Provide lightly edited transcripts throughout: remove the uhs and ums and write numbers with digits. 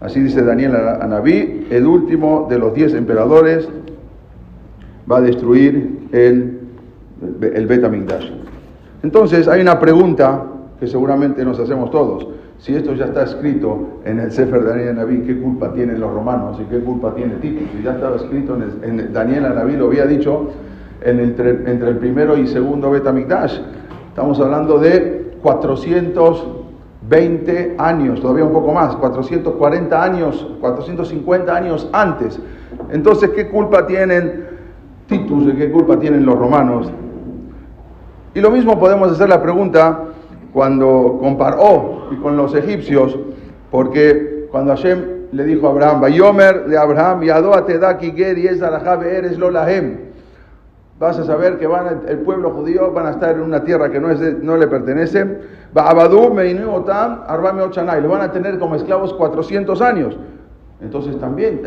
Así dice Daniel Anabí, el último de los 10 emperadores va a destruir el Bet HaMikdash. Entonces hay una pregunta que seguramente nos hacemos todos. Si esto ya está escrito en el Sefer de Daniel Anabí, ¿qué culpa tienen los romanos y qué culpa tiene Tito? Si ya estaba escrito en Daniel Anabí, lo había dicho entre el primero y segundo Bet HaMikdash. Estamos hablando de 420 años, todavía un poco más, 440 años, 450 años antes. Entonces, ¿qué culpa tienen Titus y qué culpa tienen los romanos? Y lo mismo podemos hacer la pregunta cuando comparó y con los egipcios, porque cuando Hashem le dijo a Abraham, Vayomer de Abraham, Yadó Tedaki Geri Ezarajab Eres Lo Lahem, vas a saber que el pueblo judío van a estar en una tierra que no le pertenece, Ba'abadú Meinu Otam Arbame Ochanay, lo van a tener como esclavos 400 años. Entonces también,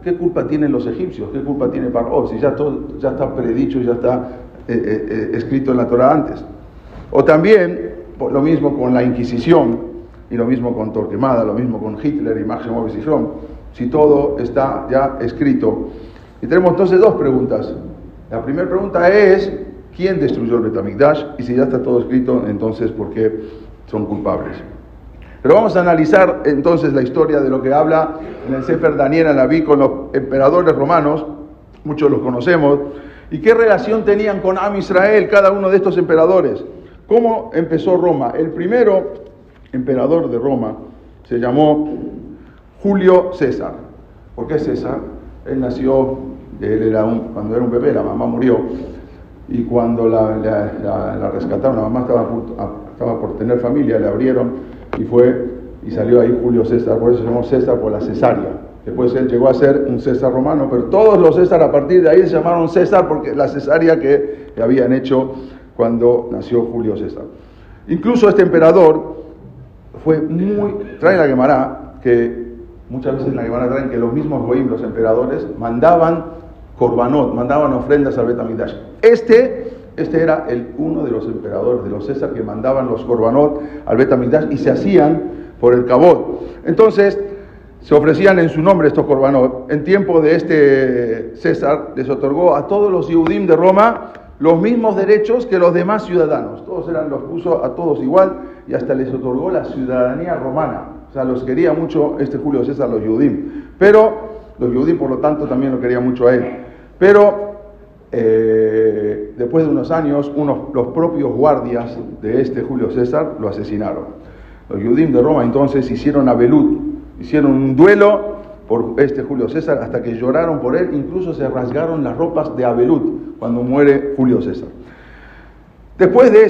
¿qué culpa tienen los egipcios? ¿Qué culpa tiene Paró? Si ya está predicho, ya está escrito en la Torah antes. O también, lo mismo con la Inquisición, y lo mismo con Torquemada, lo mismo con Hitler y Máximo Besichrón, si todo está ya escrito. Y tenemos entonces dos preguntas. La primera pregunta es, ¿quién destruyó el Bet HaMikdash? Y si ya está todo escrito, entonces, ¿por qué son culpables? Pero vamos a analizar entonces la historia de lo que habla en el Sefer Daniel Anabí con los emperadores romanos, muchos los conocemos, y qué relación tenían con Am Israel cada uno de estos emperadores. ¿Cómo empezó Roma? El primero emperador de Roma se llamó Julio César. ¿Por qué César? Él nació, cuando era un bebé, la mamá murió, y cuando la rescataron, la mamá estaba por tener familia, le abrieron y salió ahí Julio César, por eso se llamó César por la cesárea. Después él llegó a ser un César romano, pero todos los César a partir de ahí se llamaron César porque la cesárea que habían hecho cuando nació Julio César. Incluso este emperador trae la Gemara, que muchas veces en la Gemara traen que los mismos goim, los emperadores, mandaban korbanot, mandaban ofrendas al Bet HaMikdash. Este era uno de los emperadores, de los César, que mandaban los korbanot al Bet HaMikdash y se hacían por el kabod. Entonces, se ofrecían en su nombre estos korbanot. En tiempo de este César, les otorgó a todos los Yehudim de Roma los mismos derechos que los demás ciudadanos. Los puso a todos igual y hasta les otorgó la ciudadanía romana. O sea, los quería mucho Julio César, los Yehudim. Pero los Yehudim, por lo tanto, también lo querían mucho a él. Pero después de unos años, los propios guardias de Julio César lo asesinaron. Los Yehudim de Roma entonces hicieron un duelo por Julio César hasta que lloraron por él, incluso se rasgaron las ropas de Abelut cuando muere Julio César. Después de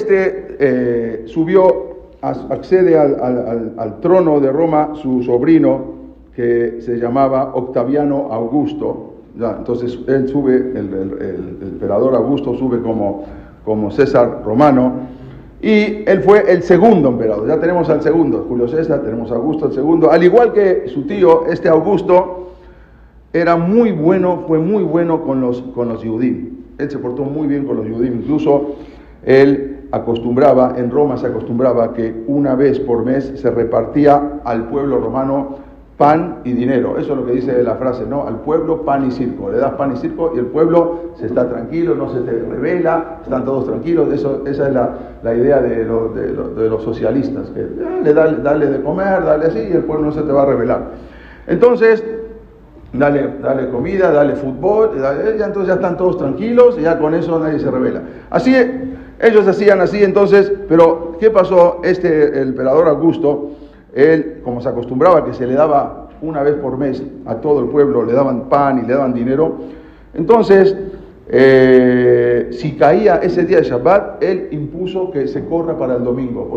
accede al trono de Roma su sobrino, que se llamaba Octaviano Augusto. Entonces él sube, el emperador Augusto sube como César romano, y él fue el segundo emperador. Ya tenemos al segundo, Julio César, tenemos a Augusto el segundo, al igual que su tío, Augusto, fue muy bueno con los Yehudim. Él se portó muy bien con los Yehudim, incluso en Roma se acostumbraba que una vez por mes se repartía al pueblo romano pan y dinero. Eso es lo que dice la frase, ¿no? Al pueblo pan y circo. Le das pan y circo y el pueblo se está tranquilo, no se te revela, están todos tranquilos. Esa es la idea de los socialistas, que dale de comer, dale así y el pueblo no se te va a revelar. Entonces, dale comida, dale fútbol, entonces ya están todos tranquilos y ya con eso nadie se revela. Así, ellos hacían así entonces, pero ¿qué pasó? El emperador Augusto, él, como se acostumbraba que se le daba una vez por mes a todo el pueblo, le daban pan y le daban dinero, entonces, si caía ese día de Shabbat, él impuso que se corra para el domingo,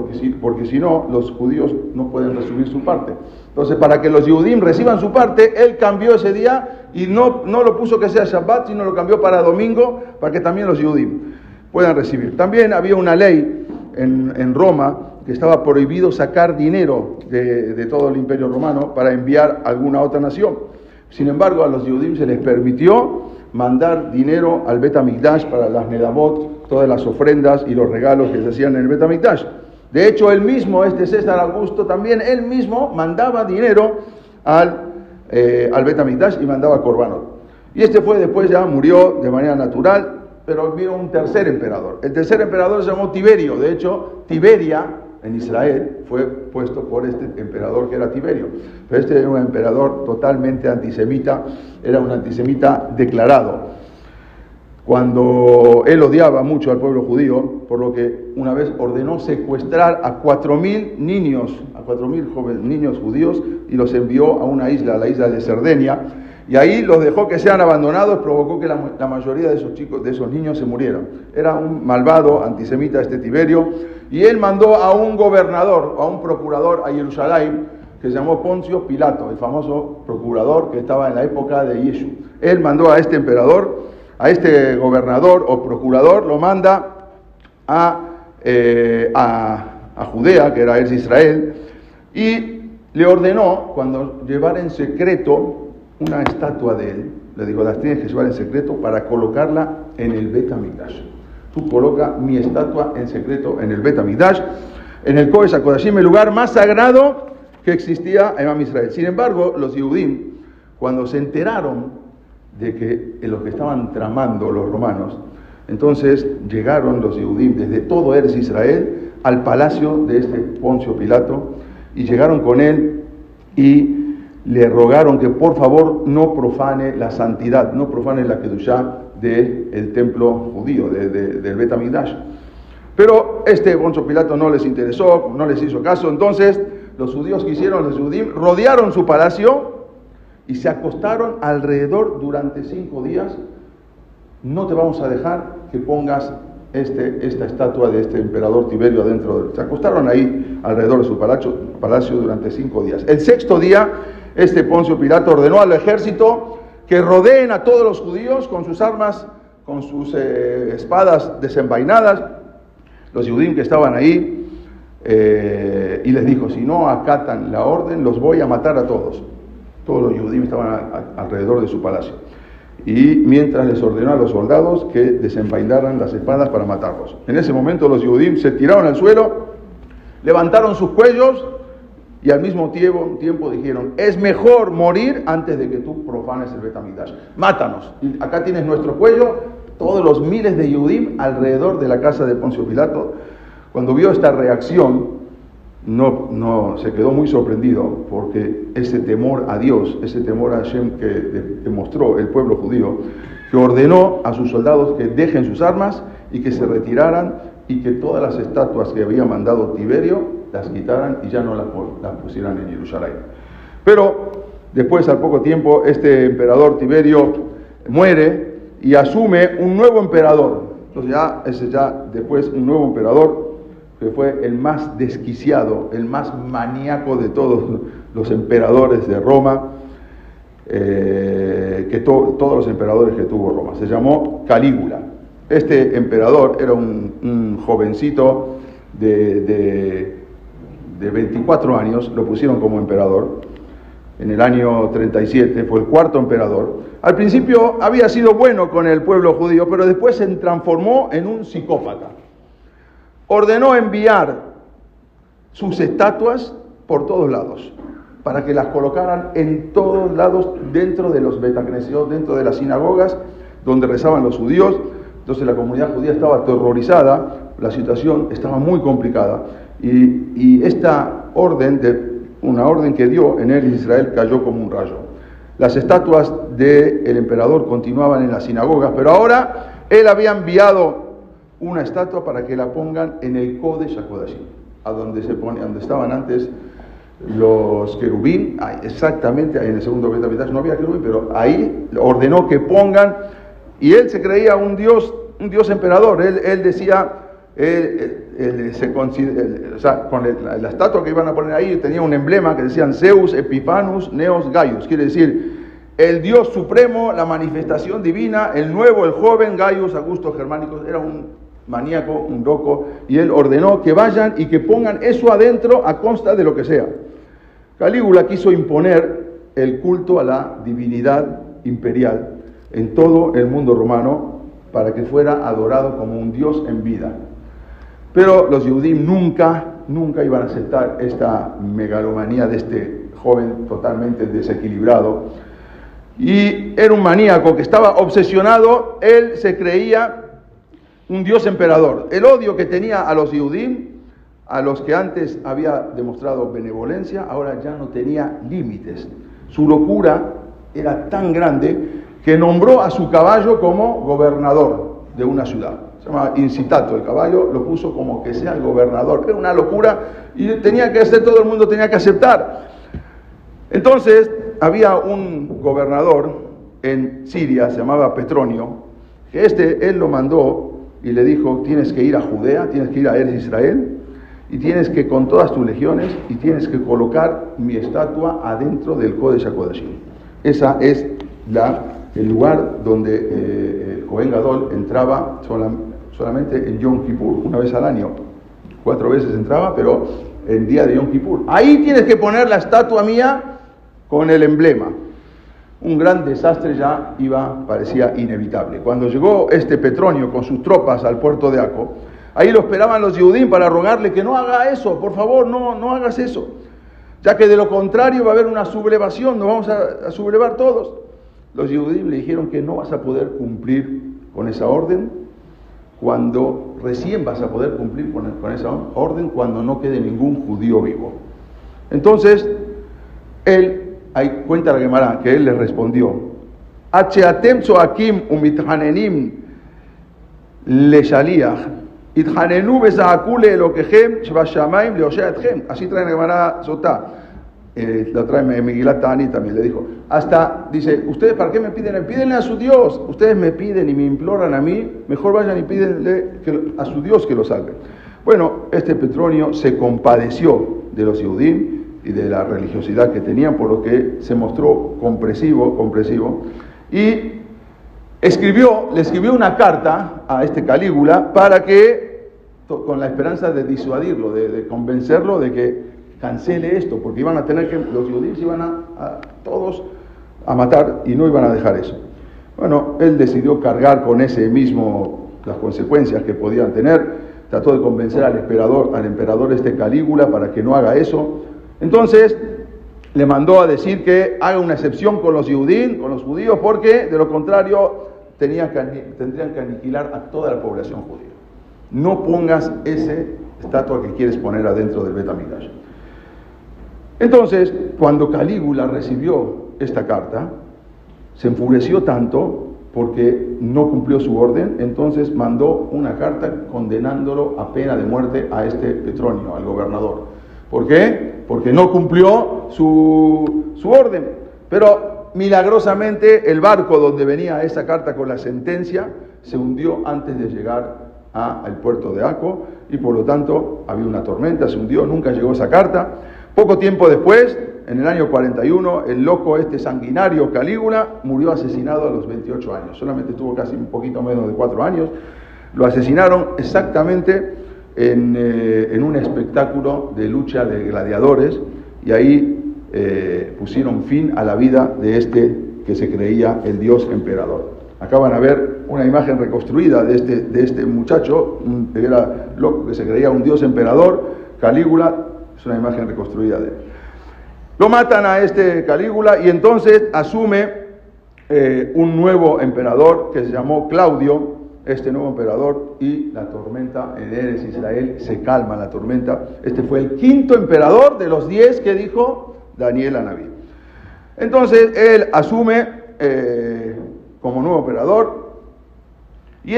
porque si no, los judíos no pueden recibir su parte. Entonces, para que los Yehudim reciban su parte, él cambió ese día y no lo puso que sea Shabbat, sino lo cambió para domingo, para que también los Yehudim puedan recibir. También había una ley en Roma que estaba prohibido sacar dinero de todo el Imperio Romano para enviar a alguna otra nación. Sin embargo, a los Yehudim se les permitió mandar dinero al Bet HaMikdash para las Nedavot, todas las ofrendas y los regalos que se hacían en el Bet HaMikdash. De hecho, él mismo, César Augusto, también él mismo mandaba dinero al Bet HaMikdash y mandaba korbanot. Y este fue después, ya murió de manera natural, pero vino un tercer emperador. El tercer emperador se llamó Tiberio. De hecho, Tiberia en Israel fue puesto por este emperador que era Tiberio. Pero este era un emperador totalmente antisemita, era un antisemita declarado. Cuando él odiaba mucho al pueblo judío, por lo que una vez ordenó secuestrar a 4.000 niños, a 4.000 jóvenes niños judíos, y los envió a una isla, a la isla de Cerdeña, y ahí los dejó que sean abandonados, provocó que la mayoría de esos chicos, de esos niños se murieran. Era un malvado antisemita este Tiberio, y él mandó a un gobernador, a un procurador a Jerusalén, que se llamó Poncio Pilato, el famoso procurador que estaba en la época de Yeshu. Él mandó a este emperador, a este gobernador o procurador, lo manda a Judea, que era Eretz Israel, y le ordenó, cuando llevar en secreto una estatua de él, le dijo, las tienes que llevar en secreto para colocarla en el Bet HaMikdash. Tú coloca mi estatua en secreto en el Bet HaMikdash, en el Kodesh HaKodashim, el lugar más sagrado que existía en Am Israel. Sin embargo, los Yehudim, cuando se enteraron de que lo que estaban tramando los romanos, entonces llegaron los Yehudim desde todo Eretz Israel al palacio de este Poncio Pilato, y llegaron con él y le rogaron que por favor no profane la santidad, no profane la Kedushá del templo judío, del Bet HaMikdash. Pero este Poncio Pilato no les interesó, no les hizo caso. Entonces los judíos que hicieron, los Yehudim, rodearon su palacio y se acostaron alrededor durante 5 días. No te vamos a dejar que pongas esta estatua de este emperador Tiberio adentro. Se acostaron ahí alrededor de su palacio durante 5 días. El 6º día, este Poncio Pilato ordenó al ejército que rodeen a todos los judíos con sus armas, con sus espadas desenvainadas, los Yehudim que estaban ahí, y les dijo, si no acatan la orden, los voy a matar a todos. Todos los Yehudim estaban alrededor de su palacio. Y mientras les ordenó a los soldados que desenvainaran las espadas para matarlos. En ese momento los Yehudim se tiraron al suelo, levantaron sus cuellos y al mismo tiempo dijeron, es mejor morir antes de que tú profanes el Bet HaMikdash. Mátanos. Y acá tienes nuestro cuello. Todos los miles de Yehudim alrededor de la casa de Poncio Pilato, cuando vio esta reacción, no se quedó muy sorprendido, porque ese temor a Dios, ese temor a Hashem que demostró el pueblo judío, que ordenó a sus soldados que dejen sus armas y que se retiraran, y que todas las estatuas que había mandado Tiberio las quitaran y ya no las pusieran en Jerusalén. Pero después, al poco tiempo, este emperador Tiberio muere y asume un nuevo emperador. Entonces después un nuevo emperador, que fue el más desquiciado, el más maníaco de todos los emperadores de Roma, todos los emperadores que tuvo Roma. Se llamó Calígula. Este emperador era un jovencito de 24 años, lo pusieron como emperador. En el año 37 fue el 4º emperador. Al principio había sido bueno con el pueblo judío, pero después se transformó en un psicópata. Ordenó enviar sus estatuas por todos lados, para que las colocaran en todos lados dentro de los Betacnesiot, dentro de las sinagogas donde rezaban los judíos. Entonces la comunidad judía estaba aterrorizada, la situación estaba muy complicada, y esta orden, una orden que dio en Eretz Israel, cayó como un rayo. Las estatuas del emperador continuaban en las sinagogas, pero ahora él había enviado una estatua para que la pongan en el Kodesh HaKodashim, donde estaban antes los querubín, exactamente ahí en el segundo Bet HaMikdash no había querubín, pero ahí ordenó que pongan, y él se creía un dios emperador. Él decía, con la estatua que iban a poner ahí tenía un emblema que decían Zeus Epiphanes Neos Gaius, quiere decir el Dios supremo, la manifestación divina, el nuevo, el joven Gaius Augusto Germánicos. Era un maníaco, un loco, y él ordenó que vayan y que pongan eso adentro a consta de lo que sea. Calígula quiso imponer el culto a la divinidad imperial en todo el mundo romano para que fuera adorado como un dios en vida. Pero los Yehudim nunca iban a aceptar esta megalomanía de este joven totalmente desequilibrado, y era un maníaco que estaba obsesionado. Él se creía un dios emperador. El odio que tenía a los Yehudim, a los que antes había demostrado benevolencia, ahora ya no tenía límites. Su locura era tan grande que nombró a su caballo como gobernador de una ciudad. Se llama Incitato, el caballo lo puso como que sea el gobernador. Era una locura y tenía que hacer, todo el mundo tenía que aceptar. Entonces había un gobernador en Siria, se llamaba Petronio, que él lo mandó y le dijo: tienes que ir a Judea, tienes que ir a Eretz Israel, y tienes que, con todas tus legiones, y tienes que colocar mi estatua adentro del Kodesh HaKodashim. Esa es el lugar donde el Kohen Gadol entraba solamente en Yom Kippur, una vez al año. 4 veces entraba, pero el día de Yom Kippur. Ahí tienes que poner la estatua mía con el emblema. Un gran desastre ya parecía inevitable. Cuando llegó este Petronio con sus tropas al puerto de Aco, ahí lo esperaban los Yehudim para rogarle que no haga eso, por favor, no hagas eso, ya que de lo contrario va a haber una sublevación, nos vamos a sublevar todos. Los Yehudim le dijeron que no vas a poder cumplir con esa orden, recién vas a poder cumplir con esa orden cuando no quede ningún judío vivo. Entonces, ahí cuenta la Gemara que él les respondió: Acheatem soakim umithanenim leshaliach ithanenu bezaakule elokehem shvashamaim leosheatchem. Así trae la Gemara Sotá, la trae Megilat Ta'anit también. Le dijo, dice, ustedes ¿para qué me piden? Pídenle a su Dios. Ustedes me piden y me imploran a mí, mejor vayan y pídenle a su Dios que lo salve. Bueno, este Petronio se compadeció de los Yehudim y de la religiosidad que tenían, por lo que se mostró comprensivo, y le escribió una carta a este Calígula para que, con la esperanza de disuadirlo, de convencerlo de que cancele esto, porque los judíos iban a todos a matar y no iban a dejar eso. Bueno, él decidió cargar con las consecuencias que podían tener. Trató de convencer al emperador Calígula para que no haga eso. Entonces le mandó a decir que haga una excepción con los judíos, porque de lo contrario tendrían que aniquilar a toda la población judía. No pongas esa estatua que quieres poner adentro del Bet HaMikdash. Entonces, cuando Calígula recibió esta carta, se enfureció tanto porque no cumplió su orden. Entonces mandó una carta condenándolo a pena de muerte a este Petronio, al gobernador. ¿Por qué? Porque no cumplió su orden. Pero milagrosamente el barco donde venía esa carta con la sentencia se hundió antes de llegar al puerto de Aco, y por lo tanto había una tormenta, se hundió, nunca llegó esa carta. Poco tiempo después, en el año 41, el loco sanguinario Calígula murió asesinado a los 28 años. Solamente tuvo casi un poquito menos de 4 años. Lo asesinaron exactamente en un espectáculo de lucha de gladiadores, y ahí pusieron fin a la vida de que se creía el dios emperador. Acá van a ver una imagen reconstruida de este muchacho, que era loco, que se creía un dios emperador. Calígula es una imagen reconstruida de él. Lo matan a Calígula, y entonces asume un nuevo emperador que se llamó Claudio. Este nuevo emperador, y la tormenta en Eretz Israel se calma, la tormenta. Este fue el 5º emperador de los 10 que dijo Daniel Anabí. Entonces él asume como nuevo emperador, y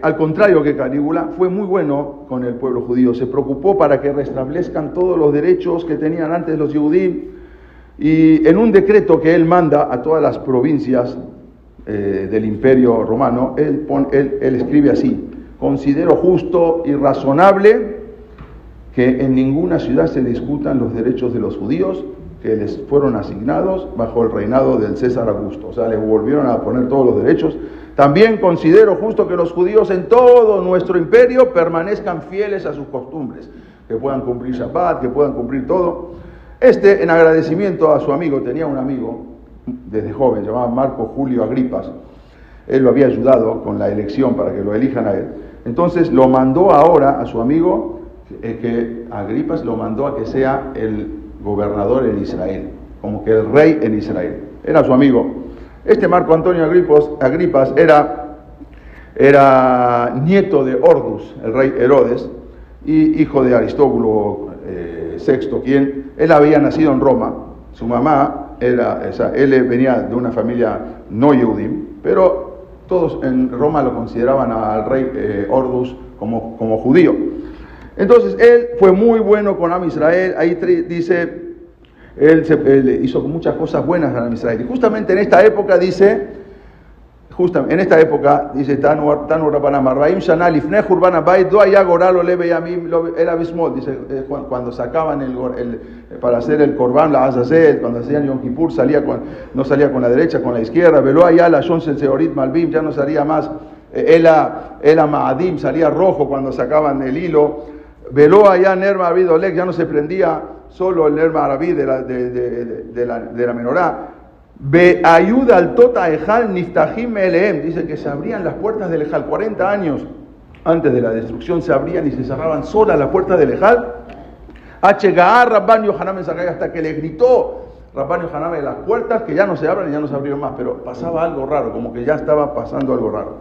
al contrario que Calígula, fue muy bueno con el pueblo judío. Se preocupó para que restablezcan todos los derechos que tenían antes los Yehudim, y en un decreto que él manda a todas las provincias del Imperio Romano, él escribe así: considero justo y razonable que en ninguna ciudad se discutan los derechos de los judíos que les fueron asignados bajo el reinado del César Augusto. O sea, les volvieron a poner todos los derechos. También considero justo que los judíos en todo nuestro imperio permanezcan fieles a sus costumbres, que puedan cumplir Shabbat, que puedan cumplir todo. En agradecimiento a su amigo, tenía un amigo desde joven, se llamaba Marco Julio Agripas. Él lo había ayudado con la elección para que lo elijan a él. Entonces lo mandó ahora a su amigo, que Agripas lo mandó a que sea el gobernador en Israel. como que el rey en Israel. Era su amigo. Este Marco Antonio Agripas era nieto de Ordus, el rey Herodes, y hijo de Aristóbulo VI, quien él había nacido en Roma. Su mamá él venía de una familia no Yehudim, pero todos en Roma lo consideraban al rey Ordus como judío. Entonces él fue muy bueno con Am Israel. Ahí dice, él hizo muchas cosas buenas a Am Israel. Y justamente en esta época dice, Tanu Rabbanam, Arbaim Shana Lifnei Hurban Habayit Lo Haya Goral Ole Beyamim Ela Bismol. Dice, cuando sacaban para hacer el Korban, la Azazel, cuando hacían Yom Kippur, no salía con la derecha, con la izquierda. Velo allá la Shon Seorit Malbim, ya no salía más. Ela Maadim, salía rojo cuando sacaban el hilo. Velo allá Ner Maravid Oleg, ya no se prendía solo el Ner Maravid de la menorá. Ve ayuda al Tota Ejal Niftahim Eleem, dice que se abrían las puertas del Ejal. 40 años antes de la destrucción se abrían y se cerraban solas las puertas del Ejal. H.G.A. Rabban Yohanan Ben Zakkai, hasta que le gritó Rabban Yohanan en las puertas que ya no se abran y ya no se abrieron más, pero pasaba algo raro, como que ya estaba pasando algo raro.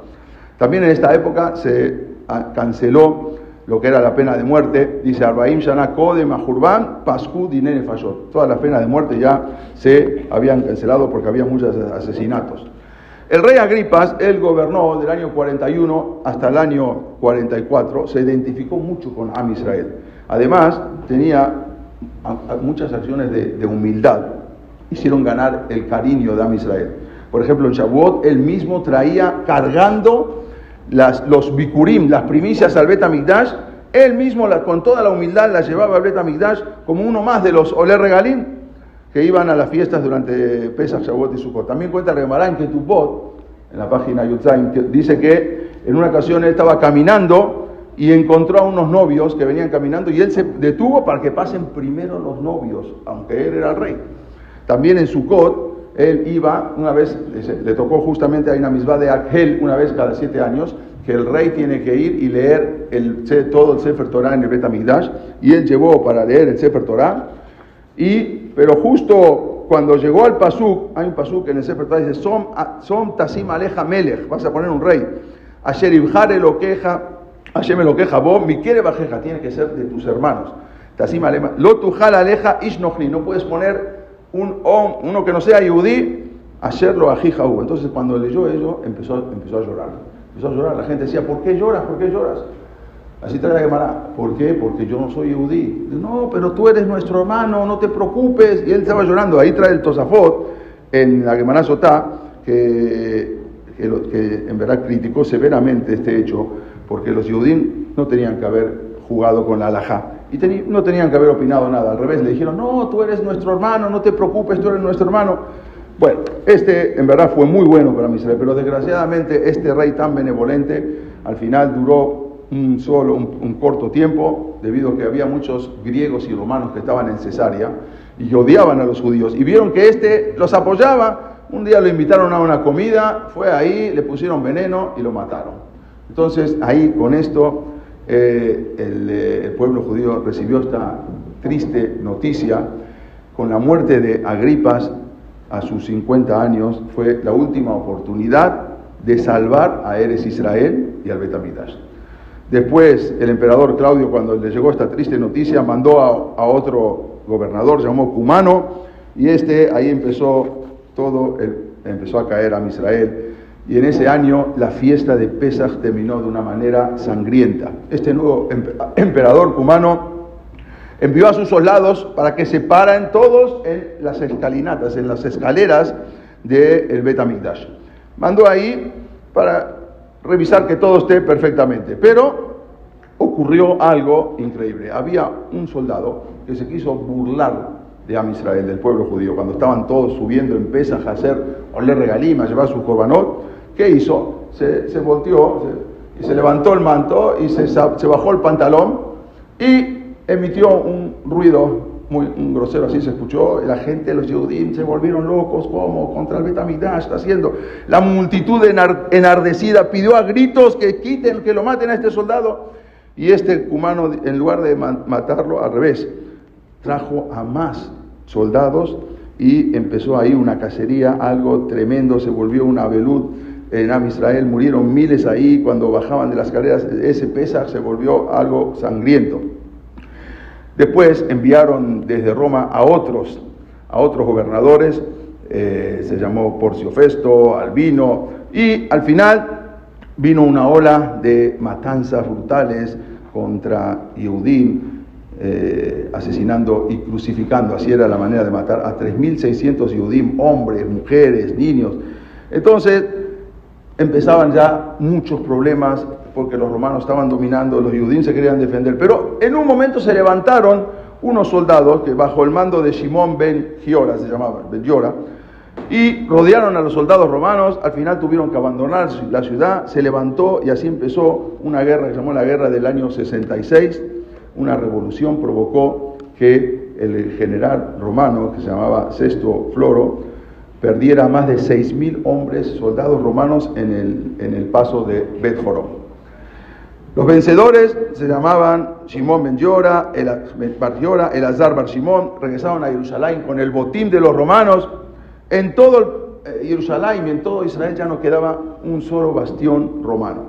También en esta época se canceló lo que era la pena de muerte. Dice Arbaim Shana Kodem Ahurban Pasku Dinene Fayot. Todas las penas de muerte ya se habían cancelado porque había muchos asesinatos. El rey Agripas, él gobernó del año 41 hasta el año 44, se identificó mucho con Am Israel. Además, tenía muchas acciones de humildad. Hicieron ganar el cariño de Am Israel. Por ejemplo, en Shavuot, él mismo traía cargando los bikurim, las primicias al Bet HaMikdash. Él mismo con toda la humildad las llevaba al Bet HaMikdash como uno más de los Olé Regalim que iban a las fiestas durante Pesach, Shavuot y Sukkot. También cuenta el Gemara en Ketubot, en la página Yudzaim, que dice que en una ocasión él estaba caminando y encontró a unos novios que venían caminando y él se detuvo para que pasen primero los novios, aunque él era el rey. También en Sukkot, él iba, una vez, le tocó justamente a una misbah de Akhel, una vez cada 7 años, que el rey tiene que ir y leer todo el Sefer Torah en el Bet HaMikdash, y él llevó para leer el Sefer Torah, pero justo cuando llegó al pasuk, hay un pasuk en el Sefer Torah, dice, Som Tasim Aleja Melech, vas a poner un rey, Asher Ibhar Elokeja, Hashem Elokeja, Bo, Mikere Bajeja, tiene que ser de tus hermanos, Tasim Aleja, Lo Tujal Aleja Ishnochni, no puedes poner uno que no sea yudí, hacerlo a Jijaú. Entonces cuando leyó eso, empezó a llorar. Empezó a llorar. La gente decía, ¿por qué lloras? ¿Por qué lloras? Así trae la Gemara. ¿Por qué? Porque yo no soy yudí. No, pero tú eres nuestro hermano, no te preocupes. Y él estaba llorando. Ahí trae el Tosafot, en la Gemara Sotá, que en verdad criticó severamente este hecho, porque los yudín no tenían que haber jugado con la halajá. Y no tenían que haber opinado nada, al revés, le dijeron, no, tú eres nuestro hermano, no te preocupes, tú eres nuestro hermano. Bueno, en verdad fue muy bueno para Israel, pero desgraciadamente este rey tan benevolente, al final duró un corto tiempo, debido a que había muchos griegos y romanos que estaban en Cesarea, y odiaban a los judíos, y vieron que los apoyaba. Un día lo invitaron a una comida, fue ahí, le pusieron veneno y lo mataron. Entonces, ahí con esto, el pueblo judío recibió esta triste noticia. Con la muerte de Agripas a sus 50 años fue la última oportunidad de salvar a Eretz Israel y al Bet HaMikdash. Después el emperador Claudio, cuando le llegó esta triste noticia, mandó a otro gobernador, se llamó Cumano, y ahí empezó empezó a caer a Israel. Y en ese año la fiesta de Pesach terminó de una manera sangrienta. Este nuevo emperador Cumano envió a sus soldados para que se paran todos en las escalinatas, en las escaleras del Bet HaMikdash. Mandó ahí para revisar que todo esté perfectamente. Pero ocurrió algo increíble. Había un soldado que se quiso burlar de Am Israel, del pueblo judío, cuando estaban todos subiendo en Pesach a hacer Olé Regalim, a llevar sus korbanot. ¿Qué hizo? Se volteó y se levantó el manto y se bajó el pantalón y emitió un ruido muy grosero, así se escuchó. La gente, los Yehudim, se volvieron locos. ¿Cómo? Contra el Bet HaMikdash está haciendo. La multitud enardecida pidió a gritos que lo maten a este soldado. Y Cumano, en lugar de matarlo, al revés, trajo a más soldados y empezó ahí una cacería, algo tremendo, se volvió una velud en Am Israel, murieron miles ahí, cuando bajaban de las escaleras, ese Pesaj se volvió algo sangriento. Después enviaron desde Roma a otros gobernadores, se llamó Porcio Festo, Albino, y al final vino una ola de matanzas brutales contra Yehudim, asesinando y crucificando. Así era la manera de matar a 3.600 Yehudim, hombres, mujeres, niños. Entonces empezaban ya muchos problemas porque los romanos estaban dominando, los Yehudim se querían defender. Pero en un momento se levantaron unos soldados que bajo el mando de Shimón ben Giora, se llamaba, ben Giora, y rodearon a los soldados romanos. Al final tuvieron que abandonar la ciudad, se levantó y así empezó una guerra que se llamó la guerra del año 66. Una revolución provocó que el general romano, que se llamaba Sesto Floro, perdiera más de 6.000 hombres, soldados romanos, en el paso de Bet-Jorón. Los vencedores se llamaban Shimón ben Giora, Elazar bar Shimón, regresaron a Jerusalén con el botín de los romanos. En todo Jerusalén y en todo Israel ya no quedaba un solo bastión romano.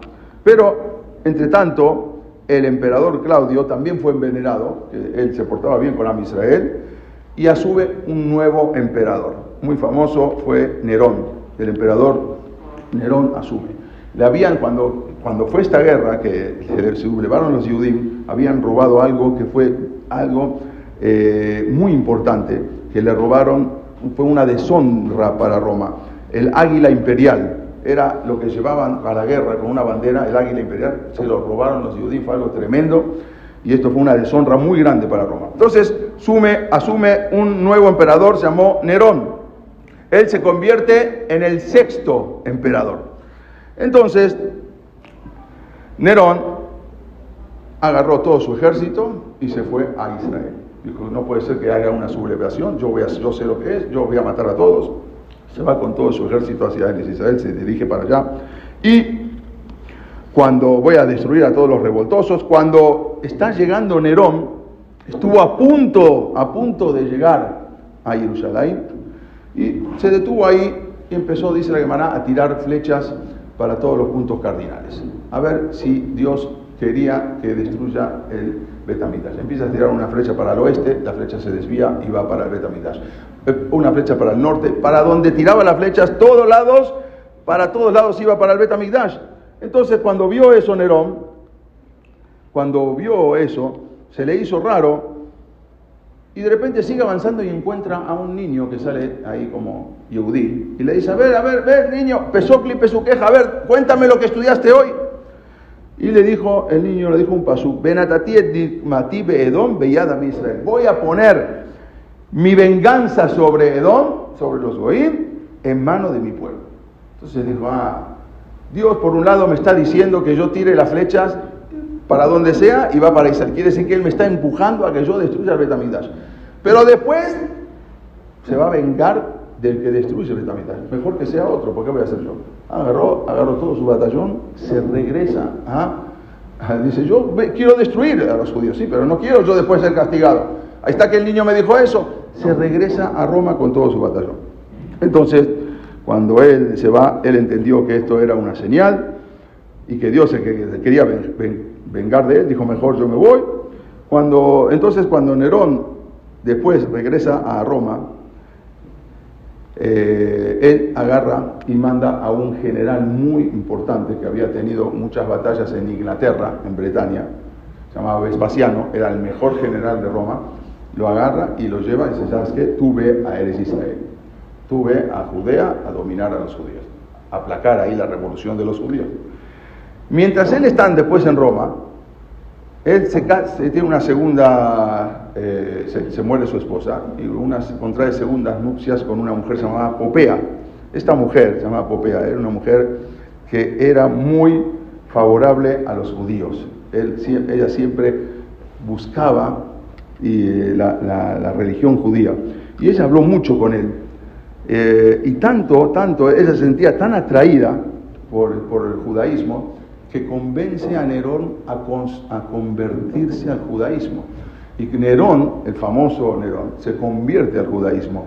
Pero, entre tanto, el emperador Claudio también fue envenenado, que él se portaba bien con Am Israel, y asume un nuevo emperador. Muy famoso fue Nerón, el emperador Nerón asume. Cuando fue esta guerra, que se sublevaron los Yehudim, habían robado algo que fue algo muy importante, que le robaron, fue una deshonra para Roma. El águila imperial era lo que llevaban a la guerra con una bandera, el águila imperial, se lo robaron los Yehudim, fue algo tremendo, y esto fue una deshonra muy grande para Roma. Entonces asume un nuevo emperador, se llamó Nerón. Él se convierte en el sexto emperador. Entonces, Nerón agarró todo su ejército y se fue a Israel. Dijo, no puede ser que haga una sublevación, yo sé lo que es, yo voy a matar a todos. Se va con todo su ejército hacia Israel, se dirige para allá. Y cuando voy a destruir a todos los revoltosos, cuando está llegando Nerón, estuvo a punto de llegar a Jerusalén, y se detuvo ahí y empezó, dice la Gemara, a tirar flechas para todos los puntos cardinales. A ver si Dios quería que destruya el Bet Hamikdash. Empieza a tirar una flecha para el oeste, la flecha se desvía y va para el Bet Hamikdash. Una flecha para el norte, para donde tiraba las flechas, para todos lados iba para el Bet Hamikdash. Entonces cuando vio eso Nerón, se le hizo raro. Y de repente sigue avanzando y encuentra a un niño que sale ahí como Yehudí. Y le dice, a ver, niño, Pesocli, Pesuqueja, a ver, cuéntame lo que estudiaste hoy. Y el niño le dijo un pasuk, Benatati et mati be'edom beyad am Israel. Voy a poner mi venganza sobre Edom, sobre los Goim, en mano de mi pueblo. Entonces dijo, Dios por un lado me está diciendo que yo tire las flechas para donde sea y va para Israel. Quiere decir que Él me está empujando a que yo destruya el Bet Hamikdash. Pero después se va a vengar del que destruye el Bet Hamikdash. Mejor que sea otro, ¿por qué voy a hacer yo? Agarró todo su batallón, se regresa dice, yo quiero destruir a los judíos, sí, pero no quiero yo después ser castigado. Ahí está que el niño me dijo eso. Se regresa a Roma con todo su batallón. Entonces, cuando él se va, él entendió que esto era una señal y que Dios se quería vengar de él, dijo, mejor yo me voy. Cuando Nerón después regresa a Roma, él agarra y manda a un general muy importante que había tenido muchas batallas en Inglaterra, en Bretaña, se llamaba Vespasiano, era el mejor general de Roma. Lo agarra y lo lleva y dice, ¿sabes qué? Tú ve a Eretz Israel, tú ve a Judea a dominar a los judíos, a aplacar ahí la revolución de los judíos. Mientras él está después en Roma, él tiene una segunda, se muere su esposa y contrae segundas nupcias con una mujer llamada Popea. Esta mujer llamada Popea era una mujer que era muy favorable a los judíos. Ella siempre buscaba la religión judía y ella habló mucho con él. Y tanto, ella se sentía tan atraída por el judaísmo que convence a Nerón a convertirse al judaísmo. Y Nerón, el famoso Nerón, se convierte al judaísmo.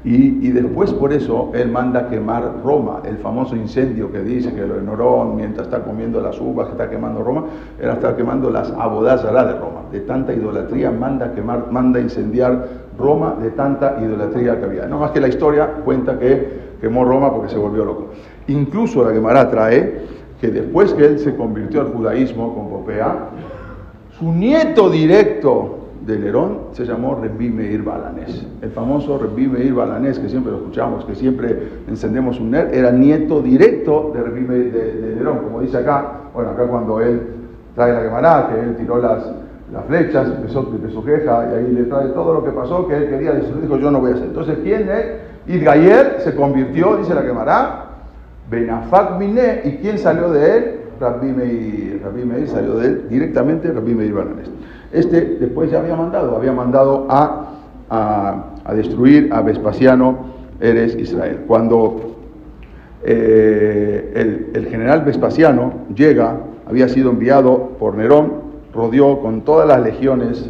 Y después por eso él manda quemar Roma, el famoso incendio que dice que lo de Nerón, mientras está comiendo las uvas, que está quemando Roma, él está quemando las abodá zará de Roma. De tanta idolatría manda incendiar Roma, de tanta idolatría que había. No más que la historia cuenta que quemó Roma porque se volvió loco. Incluso la Gemara trae que después que él se convirtió al judaísmo con Popea, su nieto directo de Nerón se llamó Rebbi Meir Balanés. El famoso Rebbi Meir Balanés, que siempre lo escuchamos, que siempre encendemos un ner, era nieto directo de Rebbi Meir de Nerón, como dice acá. Bueno, acá cuando él trae la Gemara, que él tiró las flechas, empezó su queja, y ahí le trae todo lo que pasó, que él quería decir, dijo, yo no voy a hacer. Entonces, ¿quién es? Idgayer se convirtió, dice la Gemara, Benafak Miné, ¿y quién salió de él? Rabbi Meir salió de él directamente, Rebbi Meir Balanés. Después ya había mandado a destruir a Vespasiano, Eres Israel. Cuando el general Vespasiano llega, había sido enviado por Nerón, rodeó con todas las legiones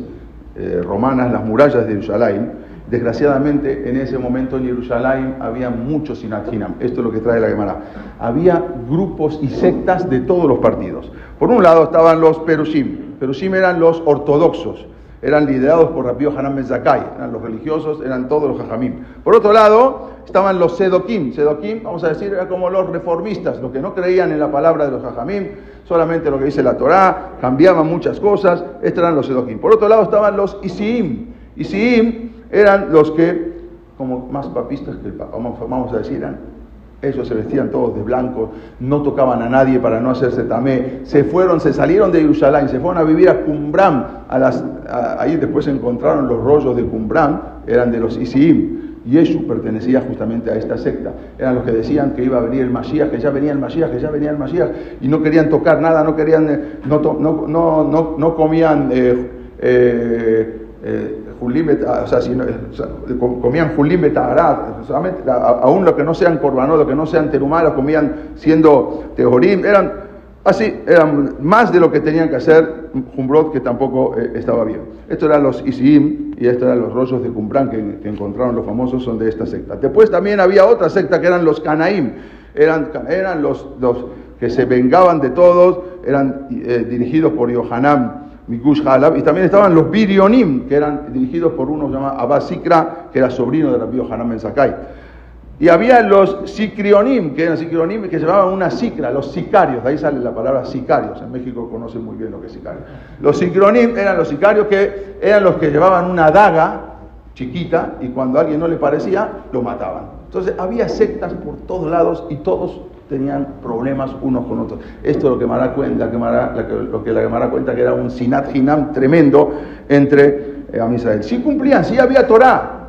romanas las murallas de Jerusalén. Desgraciadamente, en ese momento en Jerusalén había muchos Sinat Hinam. Esto es lo que trae la Gemara. Había grupos y sectas de todos los partidos. Por un lado estaban los Perushim. Perushim eran los ortodoxos. Eran liderados por Rabbi Yohanan ben Zakkai. Eran los religiosos, eran todos los Jajamim. Por otro lado, estaban los Sedokim. Sedokim, vamos a decir, eran como los reformistas, los que no creían en la palabra de los Jajamim, solamente lo que dice la Torá, cambiaban muchas cosas. Estos eran los Sedokim. Por otro lado estaban los Isiim. Isiim eran los que, como más papistas que el Papa, vamos a decir, ellos se vestían todos de blanco, no tocaban a nadie para no hacerse tamé, se salieron de Jerusalén, se fueron a vivir a Qumran, ahí después encontraron los rollos de Qumran, eran de los Isiim. Yeshu pertenecía justamente a esta secta. Eran los que decían que iba a venir el Mashiach, que ya venía el Mashiach, y no querían tocar nada, no comían comían Julim Betahara, solamente aún lo que no sean Corbanot, lo que no sean Terumá, lo comían siendo Tejorim, eran más de lo que tenían que hacer Jumbrot, que tampoco estaba bien. Estos eran los Isiim y estos eran los rollos de Qumran que encontraron los famosos, son de esta secta. Después también había otra secta que eran los Canaim, eran los que se vengaban de todos, eran dirigidos por Yohanan Migush Halab, y también estaban los Birionim, que eran dirigidos por uno llamado Abba Sikra, que era sobrino de Rabbi Yohanan ben Zakkai. Y había los Sikrionim, que llevaban una sicra, los sicarios, de ahí sale la palabra sicarios. En México conocen muy bien lo que es sicario. Los Sikrionim eran los sicarios que eran los que llevaban una daga chiquita y cuando a alguien no le parecía, lo mataban. Entonces había sectas por todos lados y todos tenían problemas unos con otros. Esto es lo que la Gemara cuenta, que era un Sinat Hinam tremendo entre Am Israel. Sí cumplían, sí había Torah,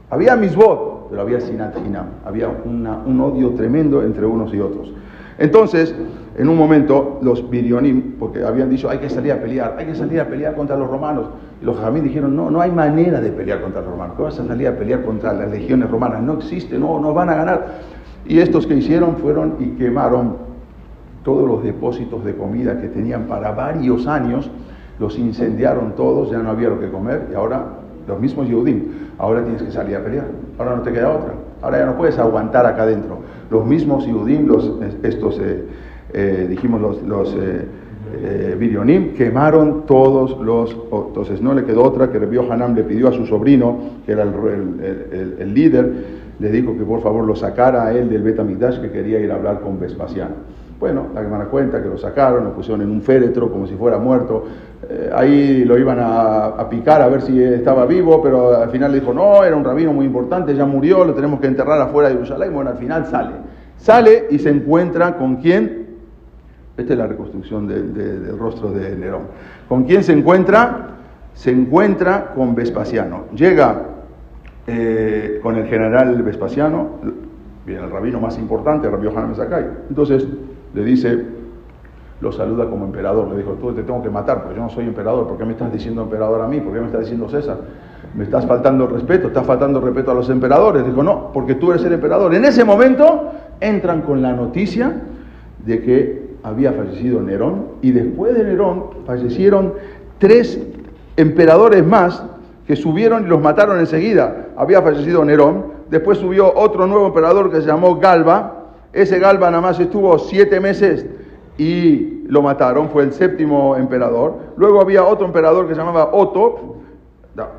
había Misbot, pero había Sinat Hinam, había un odio tremendo entre unos y otros. Entonces, en un momento, los Birionim, porque habían dicho, hay que salir a pelear contra los romanos. Y los Jajamim dijeron, no hay manera de pelear contra los romanos. ¿Cómo vas a salir a pelear contra las legiones romanas? No existe, no van a ganar. Y estos que hicieron fueron y quemaron todos los depósitos de comida que tenían para varios años, los incendiaron todos, ya no había lo que comer, y ahora los mismos Yehudim, ahora tienes que salir a pelear, ahora no te queda otra, ahora ya no puedes aguantar acá adentro. Los mismos Yehudim, los Birionim, quemaron todos entonces no le quedó otra que Rabbi Yohanan le pidió a su sobrino, que era el líder, le dijo que por favor lo sacara a él del Bet HaMikdash, que quería ir a hablar con Vespasiano. Bueno, la Gemara cuenta que lo sacaron, lo pusieron en un féretro como si fuera muerto. Ahí lo iban a picar a ver si estaba vivo, pero al final le dijo, no, era un rabino muy importante, ya murió, lo tenemos que enterrar afuera de Jerusalén. Bueno, al final sale y se encuentra con quién. Esta es la reconstrucción del rostro de Nerón. ¿Con quién se encuentra? Se encuentra con Vespasiano. Llega con el general Vespasiano, viene el rabino más importante, Rabbi Yohanan ben Zakkai. Entonces le dice, lo saluda como emperador. Le dijo, tú te tengo que matar porque yo no soy emperador. ¿Por qué me estás diciendo emperador a mí? ¿Por qué me estás diciendo César? ¿Me estás faltando el respeto? ¿Estás faltando el respeto a los emperadores? Dijo, no, porque tú eres el emperador. En ese momento entran con la noticia de que había fallecido Nerón, y después de Nerón fallecieron 3 emperadores más que subieron y los mataron enseguida. había fallecido Nerón, después subió otro nuevo emperador que se llamó Galba. Ese Galba nada más estuvo 7 meses y lo mataron, fue el 7º emperador. Luego había otro emperador que se llamaba Otto,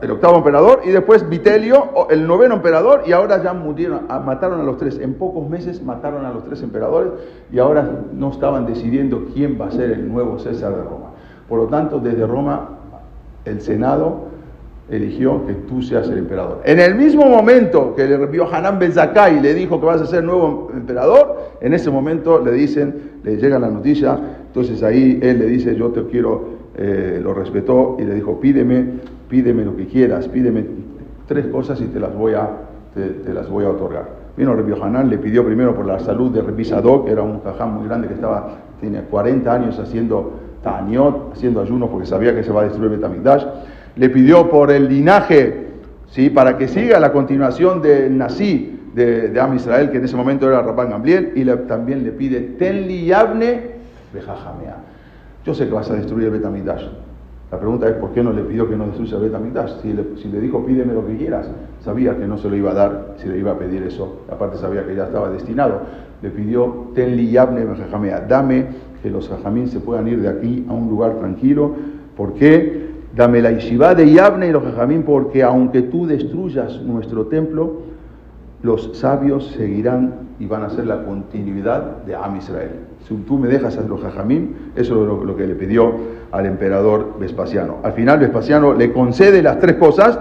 el 8º emperador, y después Vitelio, el 9º emperador, y ahora ya mataron a los 3. En pocos meses mataron a los 3 emperadores, y ahora no estaban decidiendo quién va a ser el nuevo César de Roma. Por lo tanto, desde Roma, el Senado eligió que tú seas el emperador. En el mismo momento que le envió Hanan ben Zakkai y le dijo que vas a ser nuevo emperador, en ese momento le llega la noticia, entonces ahí él le dice, yo te quiero, lo respetó y le dijo, pídeme lo que quieras, pídeme 3 cosas y te las voy a otorgar. Vino Rabbi Yohanan, le pidió primero por la salud de Rabbi Sadok, que era un jajam muy grande que tenía 40 años haciendo ta'aniot, haciendo ayunos porque sabía que se va a destruir el Bet HaMikdash. Le pidió por el linaje, ¿sí? Para que siga la continuación del Nasi de Am Israel, que en ese momento era Rabban Gamliel, y también le pide, Tenli Yavne Bejajamea. Yo sé que vas a destruir el Bet HaMikdash. La pregunta es, ¿por qué no le pidió que no destruya el Bet HaMikdash? Si le dijo, pídeme lo que quieras, sabía que no se lo iba a dar si le iba a pedir eso. Aparte sabía que ya estaba destinado. Le pidió, Tenli Yavne Bejajamea. Dame que los jajamín se puedan ir de aquí a un lugar tranquilo. ¿Por qué? Dame la yeshiva de Yavne y los jajamín, porque aunque tú destruyas nuestro templo, los sabios seguirán y van a ser la continuidad de Am Israel. Si tú me dejas a los jajamín, eso es lo que le pidió al emperador Vespasiano. Al final Vespasiano le concede las 3 cosas,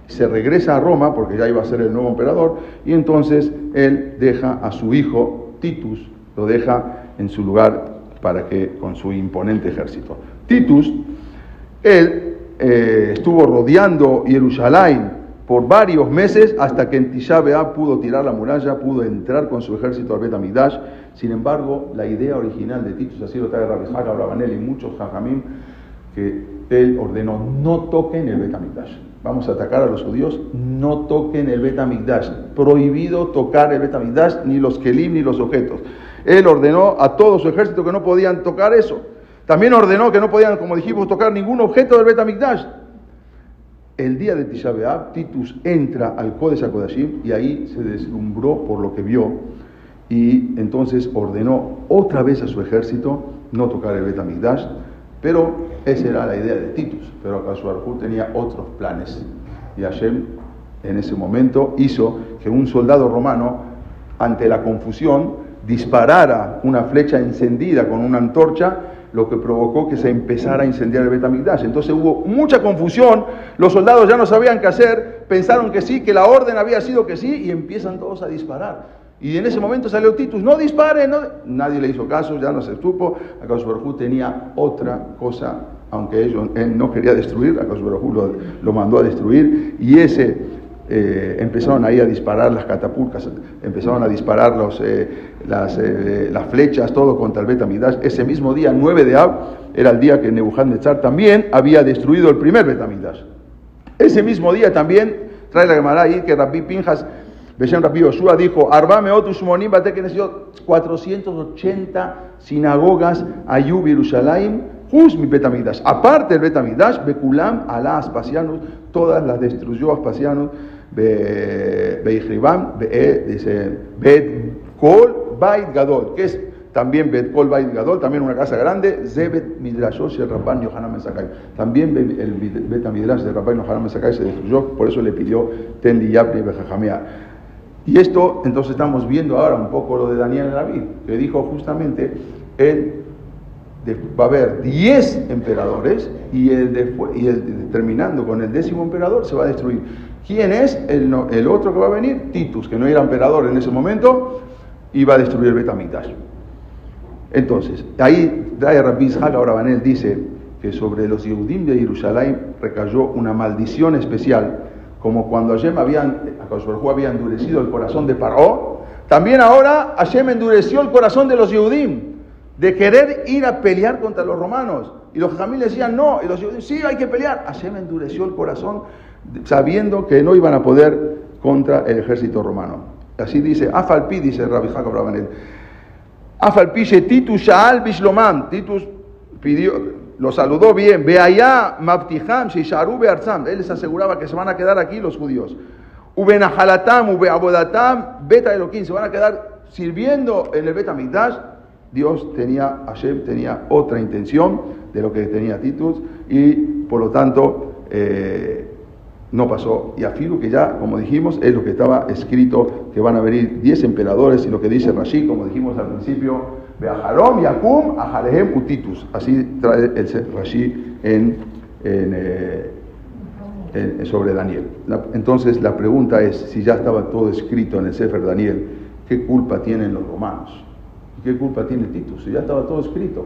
se regresa a Roma, porque ya iba a ser el nuevo emperador, y entonces él deja a su hijo Titus, lo deja en su lugar para que con su imponente ejército. Titus, él estuvo rodeando Jerusalén por varios meses hasta que en Tisha B'Av pudo tirar la muralla, pudo entrar con su ejército al Bet HaMikdash. Sin embargo, la idea original de Titus, así lo trae Rabbi Isaac Abravanel y muchos jajamim, que él ordenó, no toquen el Bet HaMikdash. Vamos a atacar a los judíos, no toquen el Bet HaMikdash. Prohibido tocar el Bet HaMikdash, ni los kelim, ni los objetos. Él ordenó a todo su ejército que no podían tocar eso. También ordenó que no podían, como dijimos, tocar ningún objeto del Bet HaMikdash. El día de Tisha B'Av, Titus entra al Kodesh HaKodashim y ahí se deslumbró por lo que vio y entonces ordenó otra vez a su ejército no tocar el Bet HaMikdash, pero esa era la idea de Titus, pero Akadosh Baruj Hu tenía otros planes y Hashem en ese momento hizo que un soldado romano, ante la confusión, disparara una flecha encendida con una antorcha, lo que provocó que se empezara a incendiar el Bet HaMikdash. Entonces hubo mucha confusión, los soldados ya no sabían qué hacer, pensaron que sí, que la orden había sido que sí, y empiezan todos a disparar. Y en ese momento salió Titus, no disparen, no. Nadie le hizo caso, ya no se supo. Akadosh Baruj Hu tenía otra cosa, aunque él no quería destruir, Akadosh Baruj Hu lo mandó a destruir, y empezaron ahí a disparar las catapultas, empezaron a disparar las flechas, todo contra el Bet HaMikdash. Ese mismo día, 9 de Av, era el día que Nebuchadnezzar también había destruido el primer Bet HaMikdash. Ese mismo día también, trae la Gemara ahí, que Rabbi Pinjas, Beshem Rabbi Yoshua dijo, Arba Meot Ushmonim Bate Knesset, 480 sinagogas Ayub Yerushalayim, Hus mi Bet HaMikdash. Aparte del Bet HaMikdash, Bekulam Alá Aspasianus, todas las destruyó Aspasianus, Beichribam, dice, Bet Kol Bait Gadol, que es también Bet Kol Bait Gadol, también una casa grande, Zebet Midrashos y Rabban Yohanan ben Zakkai. También el Bet HaMikdash de Rabban Yohanan ben Zakkai se destruyó, por eso le pidió Ten li Yavne Bejajamea. Y esto, entonces estamos viendo ahora un poco lo de Daniel Naví, que dijo justamente, va a haber 10 emperadores y terminando con el 10º emperador se va a destruir. ¿Quién es el otro que va a venir? Titus, que no era emperador en ese momento, y va a destruir el Bet HaMikdash. Entonces, ahí trae Rabbi Ishaq Abravanel, dice que sobre los Yehudim de Jerusalén recayó una maldición especial, como cuando Hashem había endurecido el corazón de Paró, también ahora Hashem endureció el corazón de los Yehudim, de querer ir a pelear contra los romanos. Y los jajamim decían no, y los Yehudim, sí, hay que pelear. Hashem endureció el corazón sabiendo que no iban a poder contra el ejército romano. Así dice, Afalpi, dice Rabbi Ishaq Abravanel, Afalpi Titus Shaal Bishlomam, Titus pidió, lo saludó bien, Beayá Mabtijam Sheisharu Bearzam, él les aseguraba que se van a quedar aquí los judíos. Ubenahalatam, ubeabodatam, beta Elohim, se van a quedar sirviendo en el Bet HaMikdash. Hashem tenía otra intención de lo que tenía Titus, y por lo tanto no pasó. Y afilu que ya, como dijimos, es lo que estaba escrito, que van a venir 10 emperadores, y lo que dice Rashi, como dijimos al principio, Beaharom, Yakum, Ahalehem, Utitus. Así trae el Rashi sobre Daniel. Entonces la pregunta es, si ya estaba todo escrito en el Sefer Daniel, ¿qué culpa tienen los romanos? ¿Qué culpa tiene Titus? Si ya estaba todo escrito.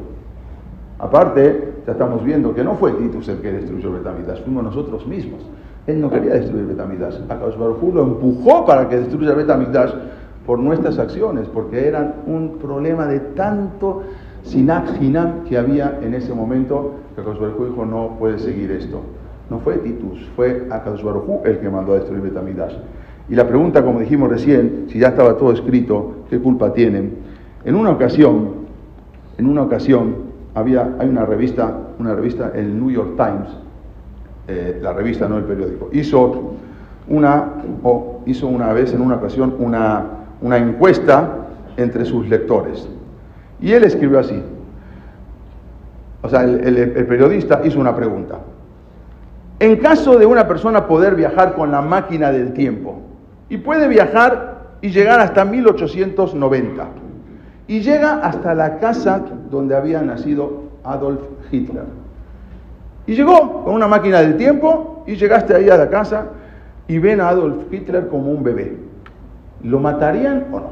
Aparte, ya estamos viendo que no fue Titus el que destruyó el Bet HaMikdash, fuimos nosotros mismos. Él no quería destruir el Bet HaMikdash. Akadosh Baruj Hu lo empujó para que destruya el Bet HaMikdash por nuestras acciones, porque eran un problema de tanto sinat hinam que había en ese momento, que Akadosh Baruj Hu dijo, no puede seguir esto. No fue Titus, fue Akadosh Baruj Hu el que mandó a destruir el Bet HaMikdash. Y la pregunta, como dijimos recién, si ya estaba todo escrito, ¿qué culpa tienen? En una ocasión, hay una revista, el New York Times, la revista, no el periódico, hizo una vez, en una ocasión, una encuesta entre sus lectores. Y él escribió así. O sea, el periodista hizo una pregunta. En caso de una persona poder viajar con la máquina del tiempo, y puede viajar y llegar hasta 1890, y llega hasta la casa donde había nacido Adolf Hitler, y llegó con una máquina del tiempo, y llegaste ahí a la casa, y ven a Adolf Hitler como un bebé, ¿lo matarían o no?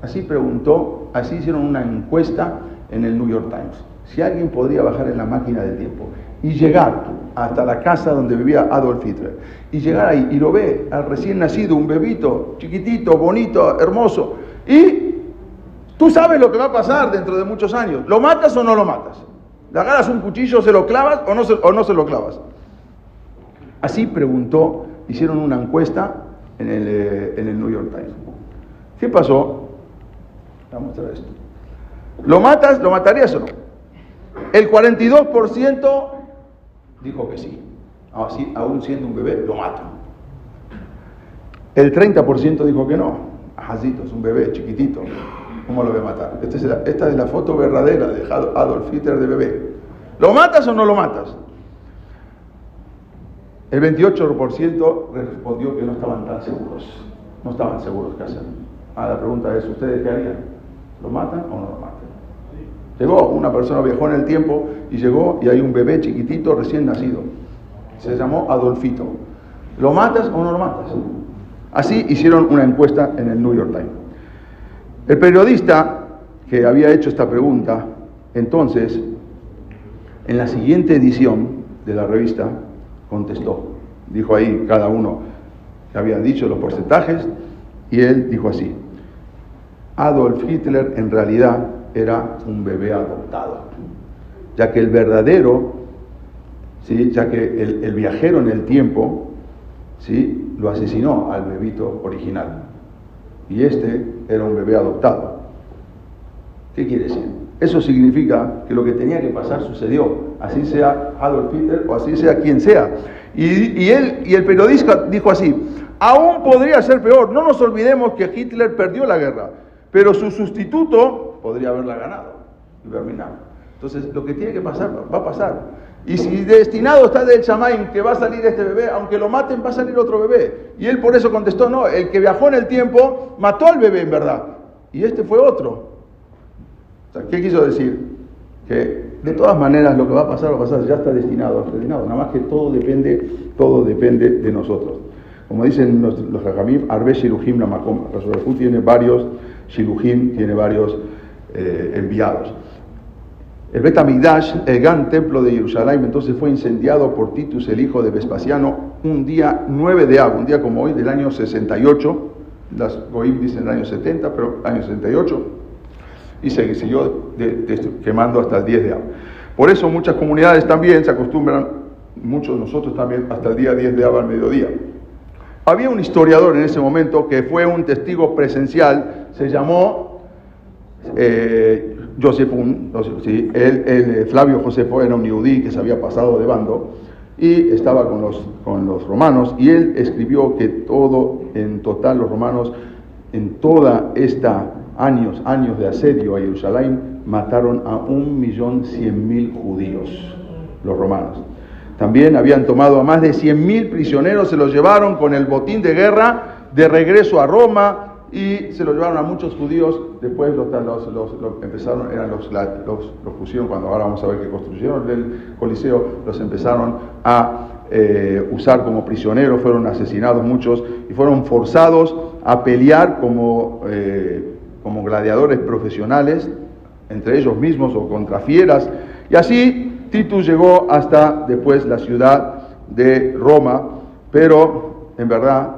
Así preguntó, así hicieron una encuesta en el New York Times, si alguien podría bajar en la máquina del tiempo y llegar hasta la casa donde vivía Adolf Hitler, y llegar ahí y lo ve al recién nacido, un bebito chiquitito, bonito, hermoso, y tú sabes lo que va a pasar dentro de muchos años. ¿Lo matas o no lo matas? ¿Le agarras un cuchillo, se lo clavas o no se lo clavas? Así preguntó, hicieron una encuesta en el New York Times. ¿Qué pasó? Vamos a mostrar esto. ¿Lo matas? ¿Lo matarías o no? El 42% dijo que sí. Así, aún siendo un bebé, lo matan. El 30% dijo que no. Ajacito, es un bebé chiquitito. ¿Cómo lo voy a matar? Esta es la foto verdadera de Adolf Hitler de bebé. ¿Lo matas o no lo matas? El 28% respondió que no estaban tan seguros. No estaban seguros qué hacer. La pregunta es, ¿ustedes qué harían? ¿Lo matan o no lo matan? Llegó, una persona viajó en el tiempo y llegó y hay un bebé chiquitito recién nacido. Se llamó Adolfito. ¿Lo matas o no lo matas? Así hicieron una encuesta en el New York Times. El periodista que había hecho esta pregunta, entonces, en la siguiente edición de la revista, contestó. Dijo ahí cada uno que habían dicho los porcentajes, y él dijo así: Adolf Hitler en realidad era un bebé adoptado, ya que el verdadero, ¿sí? Ya que el viajero en el tiempo, ¿sí? Lo asesinó al bebito original, y este era un bebé adoptado. ¿Qué quiere decir? Eso significa que lo que tenía que pasar sucedió, así sea Adolf Hitler o así sea quien sea. Y el periodista dijo así: aún podría ser peor, no nos olvidemos que Hitler perdió la guerra, pero su sustituto podría haberla ganado y terminado. Entonces, lo que tiene que pasar, va a pasar. Y si destinado está del Shamaim que va a salir este bebé, aunque lo maten, va a salir otro bebé. Y él por eso contestó: no, el que viajó en el tiempo mató al bebé en verdad, y este fue otro. O sea, ¿qué quiso decir? Que de todas maneras lo que va a pasar, ya está destinado, nada más que todo depende de nosotros. Como dicen los Jajamim, Arbe Shiluhim la Makom. Rasul tiene varios Shiluhim, tiene varios enviados. El Bet HaMikdash, el gran templo de Jerusalén, entonces fue incendiado por Titus, el hijo de Vespasiano, un día 9 de Av, un día como hoy, del año 68. Las Goim dicen el año 70, pero año 68. Y se siguió quemando hasta el 10 de Av. Por eso muchas comunidades también se acostumbran, muchos de nosotros también, hasta el día 10 de Av al mediodía. Había un historiador en ese momento que fue un testigo presencial, se llamó Josefún, ¿sí? Flavio Josefo era un yudí que se había pasado de bando, y estaba con los romanos, y él escribió que en total los romanos, en toda esta años de asedio a Jerusalén, mataron a 1.100.000 judíos, los romanos. También habían tomado a más de 100.000 prisioneros, se los llevaron con el botín de guerra de regreso a Roma, y se los llevaron a muchos judíos. Después los pusieron, cuando ahora vamos a ver que construyeron el Coliseo, los empezaron a usar como prisioneros, fueron asesinados muchos y fueron forzados a pelear como gladiadores profesionales entre ellos mismos o contra fieras, y así Titus llegó hasta después la ciudad de Roma. Pero en verdad,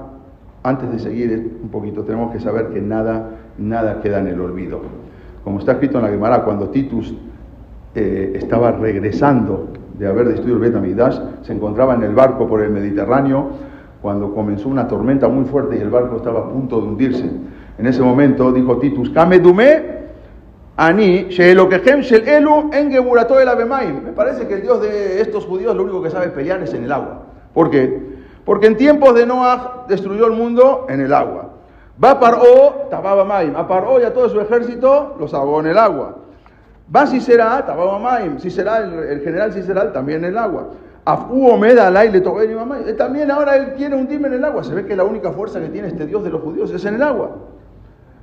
antes de seguir un poquito, tenemos que saber que nada queda en el olvido. Como está escrito en la Gemara, cuando Titus estaba regresando de haber destruido el Bet Hamikdash, se encontraba en el barco por el Mediterráneo, cuando comenzó una tormenta muy fuerte y el barco estaba a punto de hundirse. En ese momento dijo Titus: Kamedume Ani Sheelokechem Shel Elu en Geburato el Abemaim. Me parece que el Dios de estos judíos lo único que sabe pelear es en el agua. ¿Por qué? Porque en tiempos de Noah destruyó el mundo en el agua. Va Paró, Tababa Maim. A Paró y a todo su ejército los ahogó en el agua. Va Sisera, Tababa Maim. Sisera, el general Sisera, también en el agua. Afu Omeda Alay le Tobeni Mamay. También ahora él quiere hundirme en el agua. Se ve que la única fuerza que tiene este Dios de los judíos es en el agua.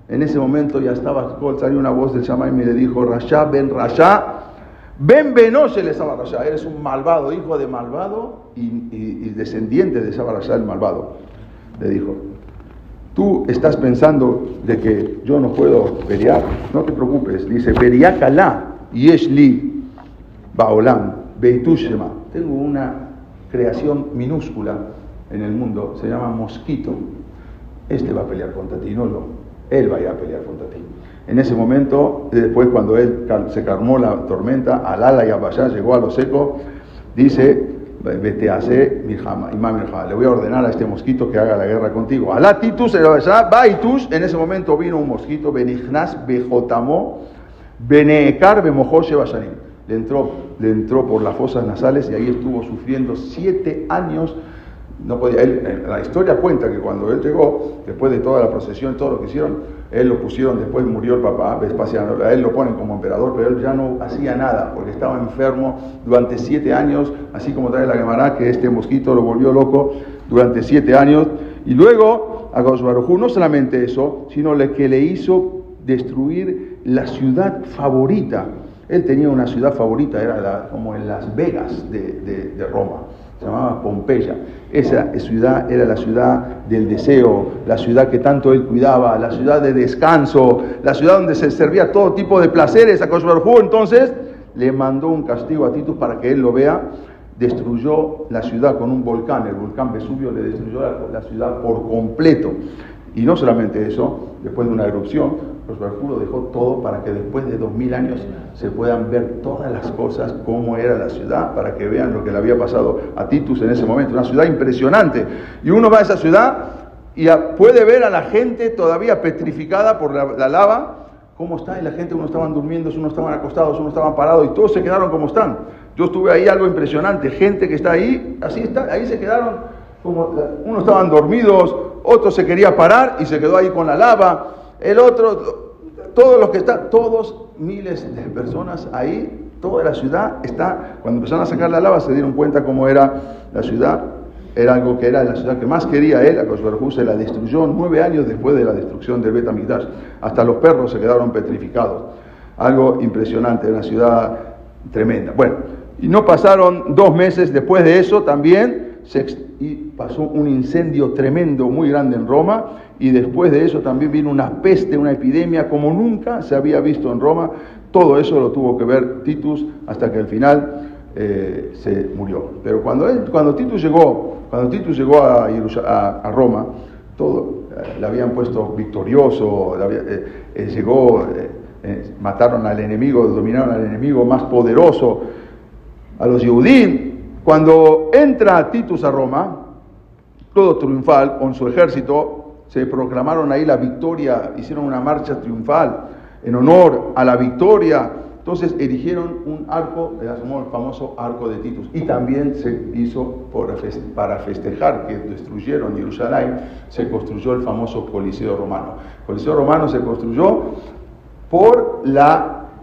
En ese momento ya estaba, salió una voz del Shamaim y le dijo: Rasha ben Rasha, ben Benosh el Saba Rasha. Eres un malvado, hijo de malvado y descendiente de Saba Rasha el malvado. Le dijo: tú estás pensando de que yo no puedo pelear, no te preocupes. Dice: Beriakala Yeshli Baolam Beitushema. Tengo una creación minúscula en el mundo, se llama mosquito. Este va a pelear contra ti, no yo. Él va a ir a pelear contra ti. En ese momento, después cuando se calmó la tormenta, Alala y Abayá llegó a lo seco, dice: vete a hacer Milhama, le voy a ordenar a este mosquito que haga la guerra contigo. Alá Titus, Baitus, en ese momento vino un mosquito, Benichnas, Bejotamo, Beneekar, Bemojoshe Bashanim. Le entró por las fosas nasales y ahí estuvo sufriendo 7 años. No podía, la historia cuenta que cuando él llegó, después de toda la procesión, todo lo que hicieron, él lo pusieron, después murió el papá Vespasiano, a él lo ponen como emperador, pero él ya no hacía nada, porque estaba enfermo durante 7 años, así como trae la Gemara, que este mosquito lo volvió loco durante 7 años, y luego a Akadosh Baruj Hu no solamente eso, sino que le hizo destruir la ciudad favorita. Él tenía una ciudad favorita, era como en Las Vegas de Roma. Se llamaba Pompeya. Esa ciudad era la ciudad del deseo, la ciudad que tanto él cuidaba, la ciudad de descanso, la ciudad donde se servía todo tipo de placeres a Akadosh Baruj Hu. Entonces le mandó un castigo a Titus para que él lo vea. Destruyó la ciudad con un volcán, el volcán Vesubio le destruyó la ciudad por completo. Y no solamente eso, después de una erupción, Akadosh Baruj Hu lo dejó todo para que después de 2000 años se puedan ver todas las cosas, cómo era la ciudad, para que vean lo que le había pasado a Titus en ese momento. Una ciudad impresionante. Y uno va a esa ciudad y puede ver a la gente todavía petrificada por la lava, cómo está, y la gente, unos estaban durmiendo, unos estaban acostados, unos estaban parados, y todos se quedaron como están. Yo estuve ahí, algo impresionante, gente que está ahí, así está, ahí se quedaron, unos estaban dormidos, otro se quería parar y se quedó ahí con la lava, el otro, todos los que están, todos miles de personas ahí, toda la ciudad está, cuando empezaron a sacar la lava se dieron cuenta cómo era la ciudad, era algo que era la ciudad que más quería él. Akadosh Baruj Hu se la destruyó 9 años después de la destrucción del Bet Hamikdash, hasta los perros se quedaron petrificados, algo impresionante, una ciudad tremenda. Bueno, y no pasaron 2 meses después de eso también, y pasó un incendio tremendo, muy grande en Roma, y después de eso también vino una peste, una epidemia como nunca se había visto en Roma. Todo eso lo tuvo que ver Titus hasta que al final se murió. Pero cuando Titus llegó a Roma, todo le habían puesto victorioso, mataron al enemigo, dominaron al enemigo más poderoso, a los Yehudim. Cuando entra Titus a Roma, todo triunfal, con su ejército, se proclamaron ahí la victoria, hicieron una marcha triunfal en honor a la victoria Entonces erigieron un arco, el famoso arco de Titus, y también se hizo para festejar que destruyeron Jerusalén, se construyó el famoso Coliseo Romano. El Coliseo Romano se construyó por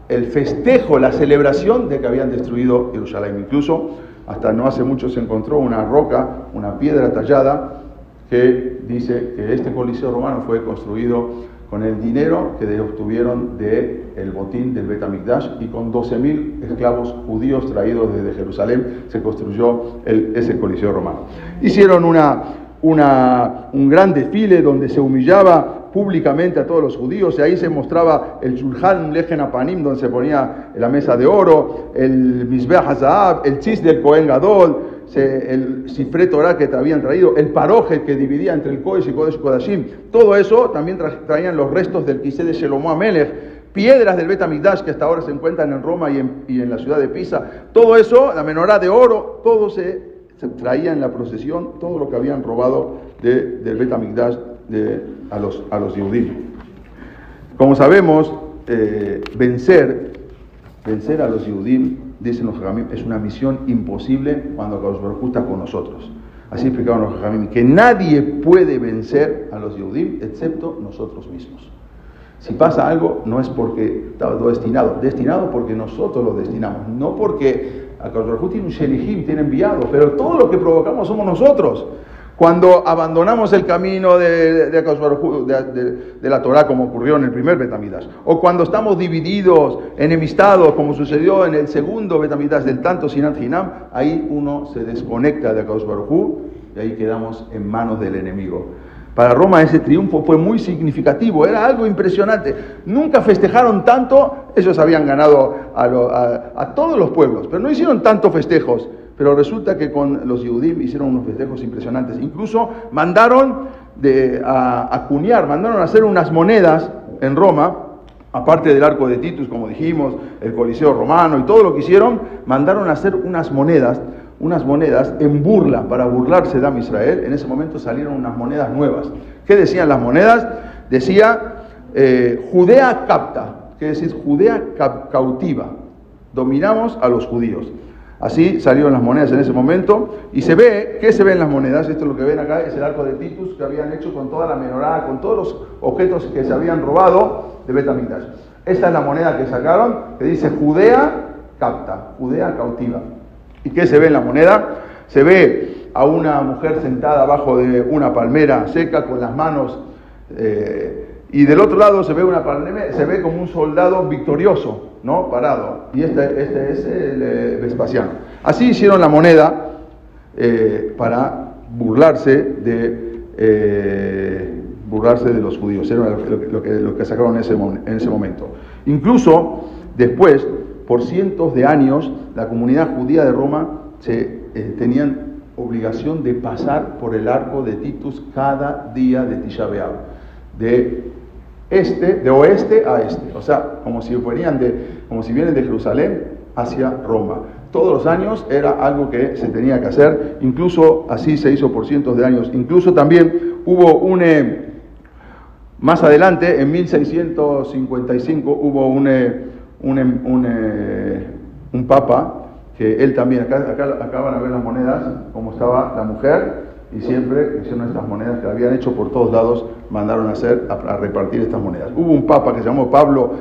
el festejo, la celebración de que habían destruido Jerusalén. Incluso hasta no hace mucho se encontró una roca, una piedra tallada, que dice que este Coliseo Romano fue construido con el dinero que obtuvieron del botín del Bet HaMikdash, y con 12.000 esclavos judíos traídos desde Jerusalén se construyó ese Coliseo Romano. Hicieron un gran desfile donde se humillaba públicamente a todos los judíos, y ahí se mostraba el Shulchan Lejen Apanim, donde se ponía la mesa de oro, el Mizbeach HaZahav, el Tzis del Kohen Gadol, el Sifre Torah que te habían traído, el Parojet que dividía entre el Kodesh y Kodesh Kodashim. Todo eso también traían los restos del Kisé de Shelomo Amelech, piedras del Bet HaMikdash que hasta ahora se encuentran en Roma y en la ciudad de Pisa. Todo eso, la menorá de oro, todo se traía en la procesión, todo lo que habían robado del Bet HaMikdash a los Yehudim. Como sabemos, vencer a los Yehudim, dicen los Jajamim, es una misión imposible cuando Akadosh Baruj Hu está con nosotros. Así explicaron los Jajamim, que nadie puede vencer a los Yehudim excepto nosotros mismos. Si pasa algo, no es porque está destinado porque nosotros lo destinamos, no porque Akadosh Baruj Hu tiene un Shelihim, tiene enviado, pero todo lo que provocamos somos nosotros. Cuando abandonamos el camino de Akadosh Baruj Hu, de la Torah, como ocurrió en el primer Bet HaMikdash, o cuando estamos divididos, enemistados, como sucedió en el segundo Bet HaMikdash del tanto Sinat Hinam, ahí uno se desconecta de Akadosh Baruj Hu y ahí quedamos en manos del enemigo. Para Roma ese triunfo fue muy significativo, era algo impresionante. Nunca festejaron tanto, ellos habían ganado a todos los pueblos, pero no hicieron tantos festejos. Pero resulta que con los Yehudim hicieron unos festejos impresionantes. Incluso mandaron a acuñar, mandaron a hacer unas monedas en Roma, aparte del arco de Titus, como dijimos, el Coliseo Romano y todo lo que hicieron, mandaron a hacer unas monedas en burla, para burlarse de Am Israel. En ese momento salieron unas monedas nuevas. ¿Qué decían las monedas? Decía Judea capta, que es decir, Judea cautiva. Dominamos a los judíos. Así salieron las monedas en ese momento, y ¿qué se ve en las monedas? Esto es lo que ven acá, es el arco de Titus que habían hecho con toda la menorá, con todos los objetos que se habían robado de Bet HaMikdash. Esta es la moneda que sacaron, que dice Judea capta, Judea cautiva. ¿Y qué se ve en la moneda? Se ve a una mujer sentada abajo de una palmera seca con las manos, y del otro lado se ve como un soldado victorioso, ¿no? Parado. Y este es el Vespasiano. Así hicieron la moneda para burlarse de los judíos. Era lo que sacaron en ese momento. Incluso después, por cientos de años, la comunidad judía de Roma tenían obligación de pasar por el arco de Titus cada día de Tisha B'Av, de oeste a este, o sea, como si vienen de Jerusalén hacia Roma. Todos los años era algo que se tenía que hacer, incluso así se hizo por cientos de años. Incluso también hubo más adelante, en 1655, hubo un papa, que él también, acá van a ver las monedas, como estaba la mujer, y siempre hicieron estas monedas que habían hecho por todos lados, mandaron a repartir estas monedas. Hubo un papa que se llamó Pablo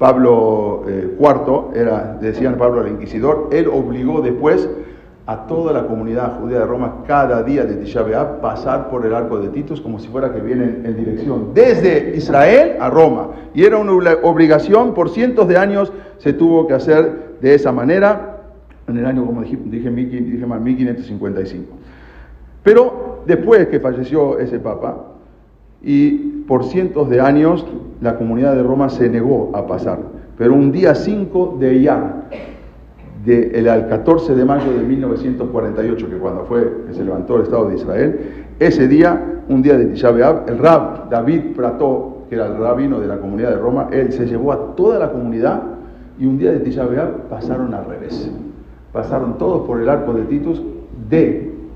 IV, decían Pablo el Inquisidor. Él obligó después a toda la comunidad judía de Roma, cada día de Tisha B'Av, pasar por el arco de Titus, como si fuera que vienen en dirección desde Israel a Roma. Y era una obligación, por cientos de años se tuvo que hacer de esa manera, en el año, como dije 1555. Pero después que falleció ese papa, y por cientos de años, la comunidad de Roma se negó a pasar. Pero un día 5 de Iyar, al 14 de mayo de 1948, que cuando que se levantó el Estado de Israel, ese día, un día de Tisha B'Av, el Rab David Prató, que era el rabino de la comunidad de Roma, él se llevó a toda la comunidad, y un día de Tisha B'Av pasaron al revés. Pasaron todos por el arco de Titus,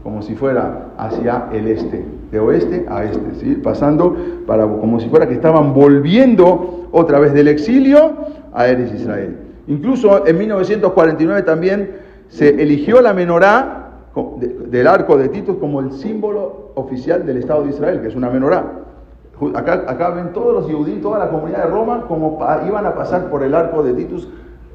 como si fuera hacia el este, de oeste a este, ¿sí? Pasando como si fuera que estaban volviendo otra vez del exilio a Eretz Israel. Incluso en 1949 también se eligió la menorá del arco de Titus como el símbolo oficial del Estado de Israel, que es una menorá. Acá ven todos los Yehudim, toda la comunidad de Roma, como iban a pasar por el arco de Titus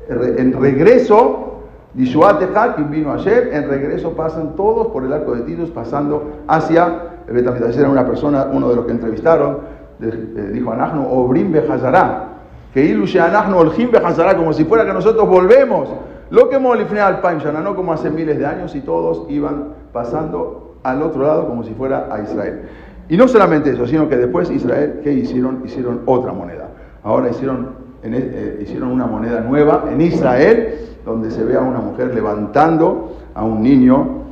en regreso. Yishuateja, quien vino ayer, en regreso pasan todos por el arco de Titus, pasando hacia el Bet Hamikdash. Era una persona, uno de los que entrevistaron, dijo: Anachnu obrim behazará, que ilu sheanachnu olchim behazará, como si fuera que nosotros volvemos. Lo que molifne al Paim Shana, no como hace miles de años, y todos iban pasando al otro lado como si fuera a Israel. Y no solamente eso, sino que después Israel, ¿qué hicieron? Hicieron otra moneda. Ahora hicieron una moneda nueva en Israel, donde se ve a una mujer levantando a un niño,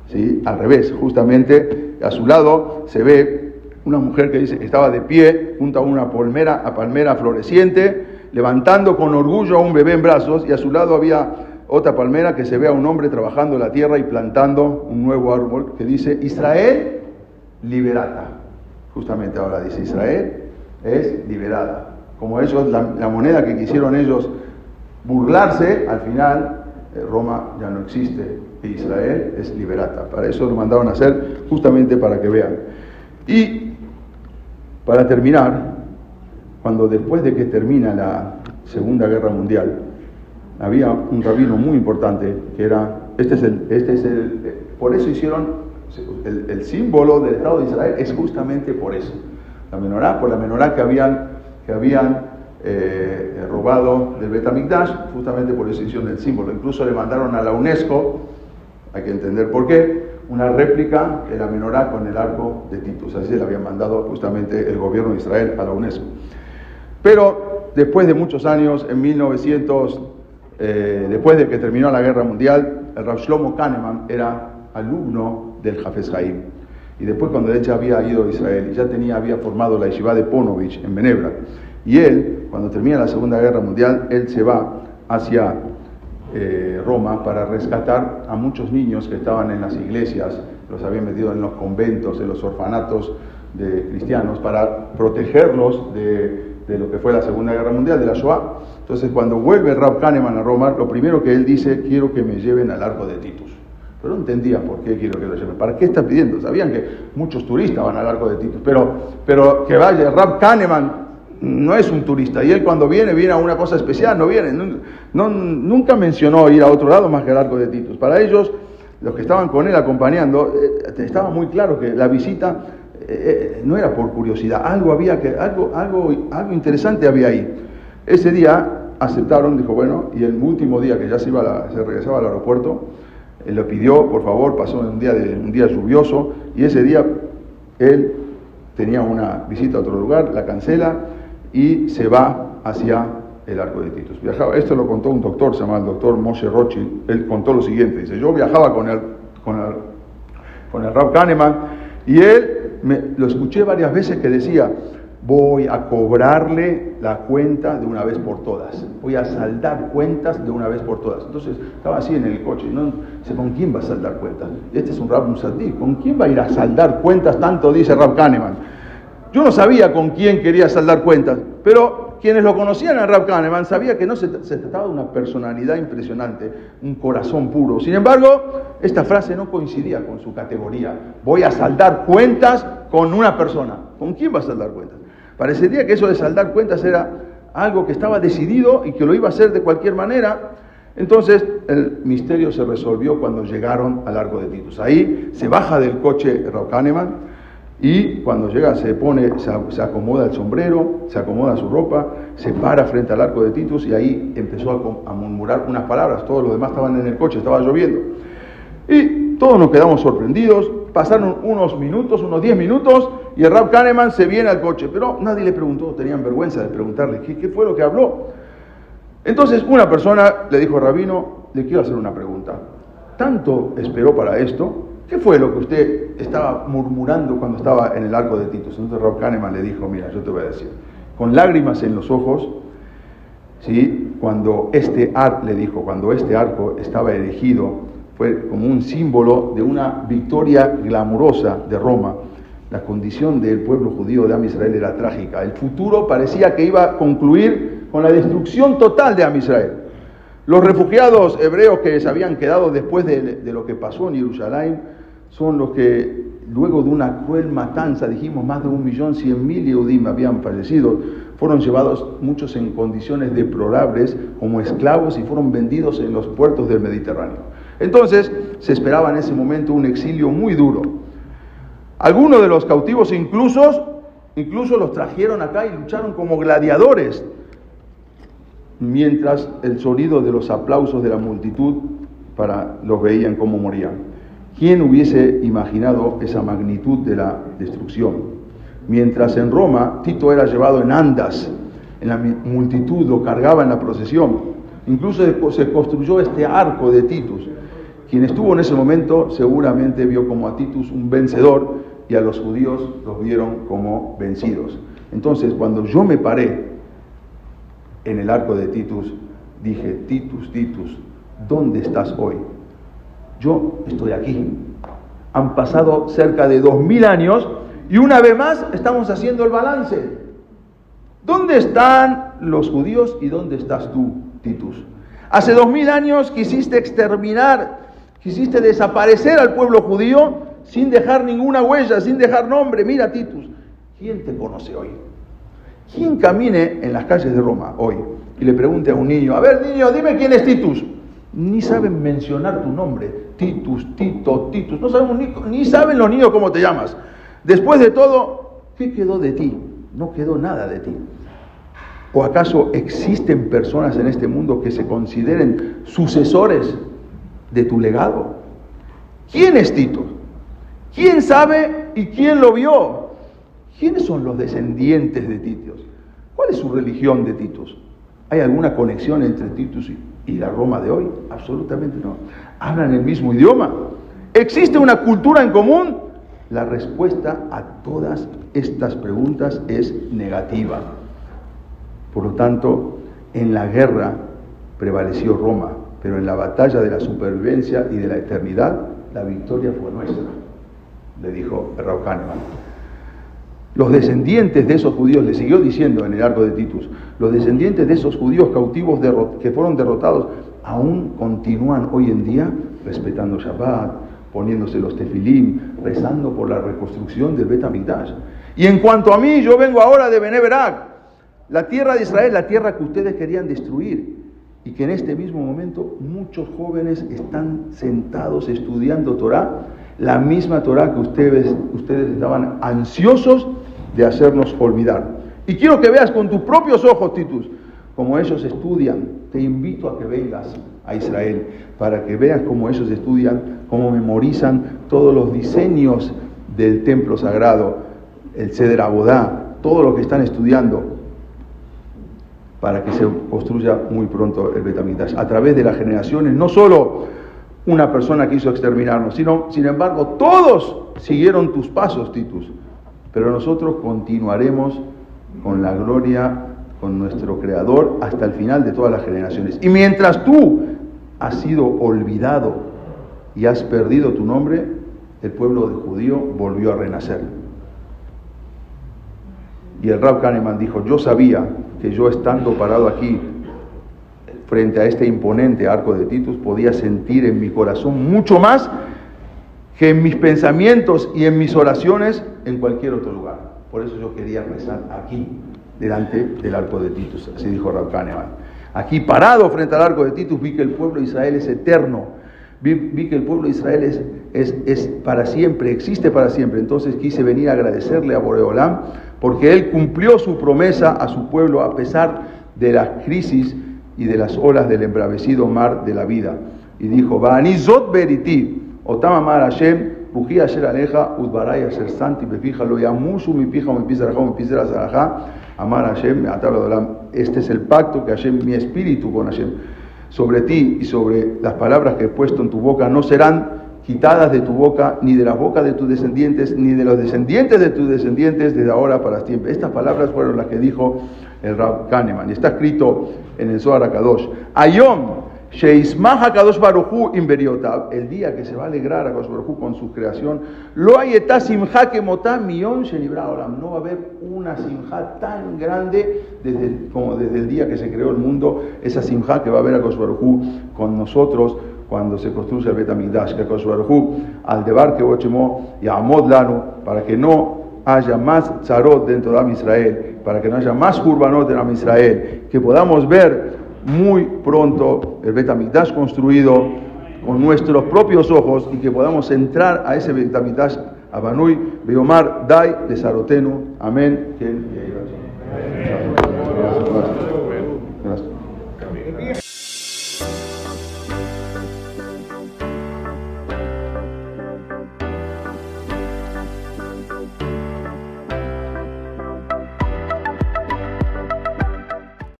¿sí? Al revés, justamente a su lado se ve una mujer que dice que estaba de pie junto a una palmera floreciente, levantando con orgullo a un bebé en brazos, y a su lado había otra palmera que se ve a un hombre trabajando la tierra y plantando un nuevo árbol que dice Israel liberata. Justamente ahora dice Israel es liberada. Como ellos, la moneda que quisieron ellos burlarse, al final Roma ya no existe e Israel es liberata. Para eso lo mandaron a hacer, justamente para que vean. Y para terminar, cuando después de que termina la Segunda Guerra Mundial, había un rabino muy importante que era, por eso hicieron el símbolo del Estado de Israel, es justamente por eso. La menorá, por la menorá que habían robado del Bet Hamikdash, justamente por eso hicieron el símbolo. Incluso le mandaron a la UNESCO, hay que entender por qué, una réplica de la menorá con el arco de Titus. Así le habían mandado justamente el gobierno de Israel a la UNESCO. Pero después de muchos años, en 1900, después de que terminó la Guerra Mundial, el Rav Shlomo Kahneman era alumno del Hafez Haim. Y después, cuando él ya había ido a Israel y ya había formado la yeshiva de Ponovich en Benebra, y él, cuando termina la Segunda Guerra Mundial, él se va hacia Roma para rescatar a muchos niños que estaban en las iglesias, los habían metido en los conventos, en los orfanatos de cristianos, para protegerlos de lo que fue la Segunda Guerra Mundial, de la Shoah. Entonces, cuando vuelve Rav Kahneman a Roma, lo primero que él dice: quiero que me lleven al arco de Titus. Pero no entendía por qué quiero que lo lleven. ¿Para qué está pidiendo? Sabían que muchos turistas van al arco de Titus, pero que vaya Rav Kahneman no es un turista, y él cuando viene a una cosa especial, no viene, nunca mencionó ir a otro lado más que al arco de Titus. Para ellos, los que estaban con él acompañando, estaba muy claro que la visita no era por curiosidad, algo interesante había ahí. Ese día aceptaron, dijo bueno, y el último día que ya se regresaba al aeropuerto, él le pidió, por favor, pasó un día lluvioso, y ese día él tenía una visita a otro lugar, la cancela y se va hacia el arco de Titus. Esto lo contó un doctor, se llama el doctor Moshe Rothschild. Él contó lo siguiente, dice: yo viajaba con el Rav Kahneman, y él lo escuché varias veces que decía: voy a cobrarle la cuenta de una vez por todas, voy a saldar cuentas de una vez por todas. Entonces estaba así en el coche, no sé con quién va a saldar cuentas. Este es un Rav Musadí, ¿con quién va a ir a saldar cuentas? Tanto dice Rav Kahneman. Yo no sabía con quién quería saldar cuentas, pero quienes lo conocían a Rav Kahneman sabía que no se trataba de una personalidad impresionante, un corazón puro. Sin embargo, esta frase no coincidía con su categoría. Voy a saldar cuentas con una persona. ¿Con quién va a saldar cuentas? Parecería que eso de saldar cuentas era algo que estaba decidido y que lo iba a hacer de cualquier manera. Entonces el misterio se resolvió cuando llegaron al arco de Titus. Ahí se baja del coche Rav Kahneman, y cuando llega se acomoda el sombrero, se acomoda su ropa, se para frente al arco de Titus, y ahí empezó a murmurar unas palabras. Todos los demás estaban en el coche, estaba lloviendo. Y todos nos quedamos sorprendidos. Pasaron unos 10 minutos, y el Rav Kahneman se viene al coche. Pero nadie le preguntó, tenían vergüenza de preguntarle qué fue lo que habló. Entonces una persona le dijo: rabino, le quiero hacer una pregunta. ¿Tanto esperó para esto? ¿Qué fue lo que usted estaba murmurando cuando estaba en el arco de Titus? Entonces Rav Kahneman le dijo: mira, yo te voy a decir, con lágrimas en los ojos, ¿sí? Cuando este arco estaba erigido, fue como un símbolo de una victoria glamurosa de Roma. La condición del pueblo judío de Am Israel era trágica. El futuro parecía que iba a concluir con la destrucción total de Am Israel. Los refugiados hebreos que se habían quedado después de lo que pasó en Jerusalén son los que, luego de una cruel matanza, dijimos más de 1.100.000 Yehudim habían fallecido, fueron llevados muchos en condiciones deplorables como esclavos y fueron vendidos en los puertos del Mediterráneo. Entonces se esperaba en ese momento un exilio muy duro. Algunos de los cautivos incluso los trajeron acá y lucharon como gladiadores, mientras el sonido de los aplausos de la multitud los veían cómo morían. ¿Quién hubiese imaginado esa magnitud de la destrucción? Mientras en Roma Tito era llevado en andas, en la multitud lo cargaba en la procesión. Incluso se construyó este arco de Titus. Quien estuvo en ese momento seguramente vio como a Titus un vencedor y a los judíos los vieron como vencidos. Entonces, cuando yo me paré en el arco de Titus, dije: Titus, Titus, ¿dónde estás hoy? Yo estoy aquí. Han pasado cerca de 2000 años y una vez más estamos haciendo el balance. ¿Dónde están los judíos y dónde estás tú, Titus? Hace 2000 años quisiste exterminar, quisiste desaparecer al pueblo judío sin dejar ninguna huella, sin dejar nombre. Mira, Titus, ¿quién te conoce hoy? ¿Quién camine en las calles de Roma hoy y le pregunte a un niño: a ver, niño, dime quién es Titus? Ni saben mencionar tu nombre. Titus, Tito, Titus. No sabemos ni saben los niños cómo te llamas. Después de todo, ¿qué quedó de ti? No quedó nada de ti. ¿O acaso existen personas en este mundo que se consideren sucesores de tu legado? ¿Quién es Tito? ¿Quién sabe y quién lo vio? ¿Quiénes son los descendientes de Titus? ¿Cuál es su religión de Titus? ¿Hay alguna conexión entre Titus y la Roma de hoy? Absolutamente no. ¿Hablan el mismo idioma? ¿Existe una cultura en común? La respuesta a todas estas preguntas es negativa. Por lo tanto, en la guerra prevaleció Roma, pero en la batalla de la supervivencia y de la eternidad, la victoria fue nuestra, le dijo Rav Kahneman. Los descendientes de esos judíos, le siguió diciendo en el arco de Titus, los descendientes de esos judíos cautivos que fueron derrotados, aún continúan hoy en día respetando Shabbat, poniéndose los tefilim, rezando por la reconstrucción del Bet HaMikdash. Y en cuanto a mí, yo vengo ahora de Bnei Berak, la tierra de Israel, la tierra que ustedes querían destruir, y que en este mismo momento muchos jóvenes están sentados estudiando Torah, la misma Torah que ustedes estaban ansiosos de hacernos olvidar. Y quiero que veas con tus propios ojos, Titus, como ellos estudian. Te invito a que vengas a Israel para que veas cómo ellos estudian, cómo memorizan todos los diseños del templo sagrado, el Seder Abodá, todo lo que están estudiando, para que se construya muy pronto el Bet HaMikdash. A través de las generaciones, no solo una persona quiso exterminarnos, sino, sin embargo, todos siguieron tus pasos, Titus. Pero nosotros continuaremos con la gloria, con nuestro Creador, hasta el final de todas las generaciones. Y mientras tú has sido olvidado y has perdido tu nombre, el pueblo de judío volvió a renacer. Y el Rav Kahneman dijo: yo sabía que yo, estando parado aquí frente a este imponente arco de Titus, podía sentir en mi corazón mucho más que en mis pensamientos y en mis oraciones en cualquier otro lugar. Por eso yo quería rezar aquí, delante del arco de Titus, así dijo Rav Kahneman. Aquí parado frente al arco de Titus vi que el pueblo de Israel es eterno, vi que el pueblo de Israel es para siempre, existe para siempre. Entonces quise venir a agradecerle a Boreolam, porque Él cumplió su promesa a su pueblo a pesar de las crisis y de las olas del embravecido mar de la vida. Y dijo: Va'ani zot beriti, otam amar Hashem, ruji asher aleja, udbaray asher santi befija, lo yamushu mi pija, mi pizarajá, mi pizarajá, amar Hashem, atab adolam. Este es el pacto que Hashem, mi espíritu con Hashem, sobre ti y sobre las palabras que he puesto en tu boca, no serán quitadas de tu boca, ni de la boca de tus descendientes, ni de los descendientes de tus descendientes, desde ahora para siempre. Estas palabras fueron las que dijo el Rav Kahneman, y está escrito en el Zohar HaKadosh: Ayom Sheismach HaKadosh Baruch Hu Imberiota, el día que se va a alegrar a Kadosh Baruch Hu con su creación, Lo hayetá simcha kemotá millón shenibra olam. No va a haber una simcha tan grande como desde el día que se creó el mundo, esa simcha que va a haber a Kadosh Baruch Hu con nosotros cuando se construye el Bet HaMikdash, que Kadosh Baruch Hu al debar que Bochemo y Amod Lanu, para que no haya más tzarot dentro de Am Israel, para que no haya más Hurbanot en Am Israel, que podamos ver muy pronto el Bet HaMikdash construido con nuestros propios ojos y que podamos entrar a ese Bet HaMikdash Abanui, Beomar, Dai, de Sarotenu. Amén.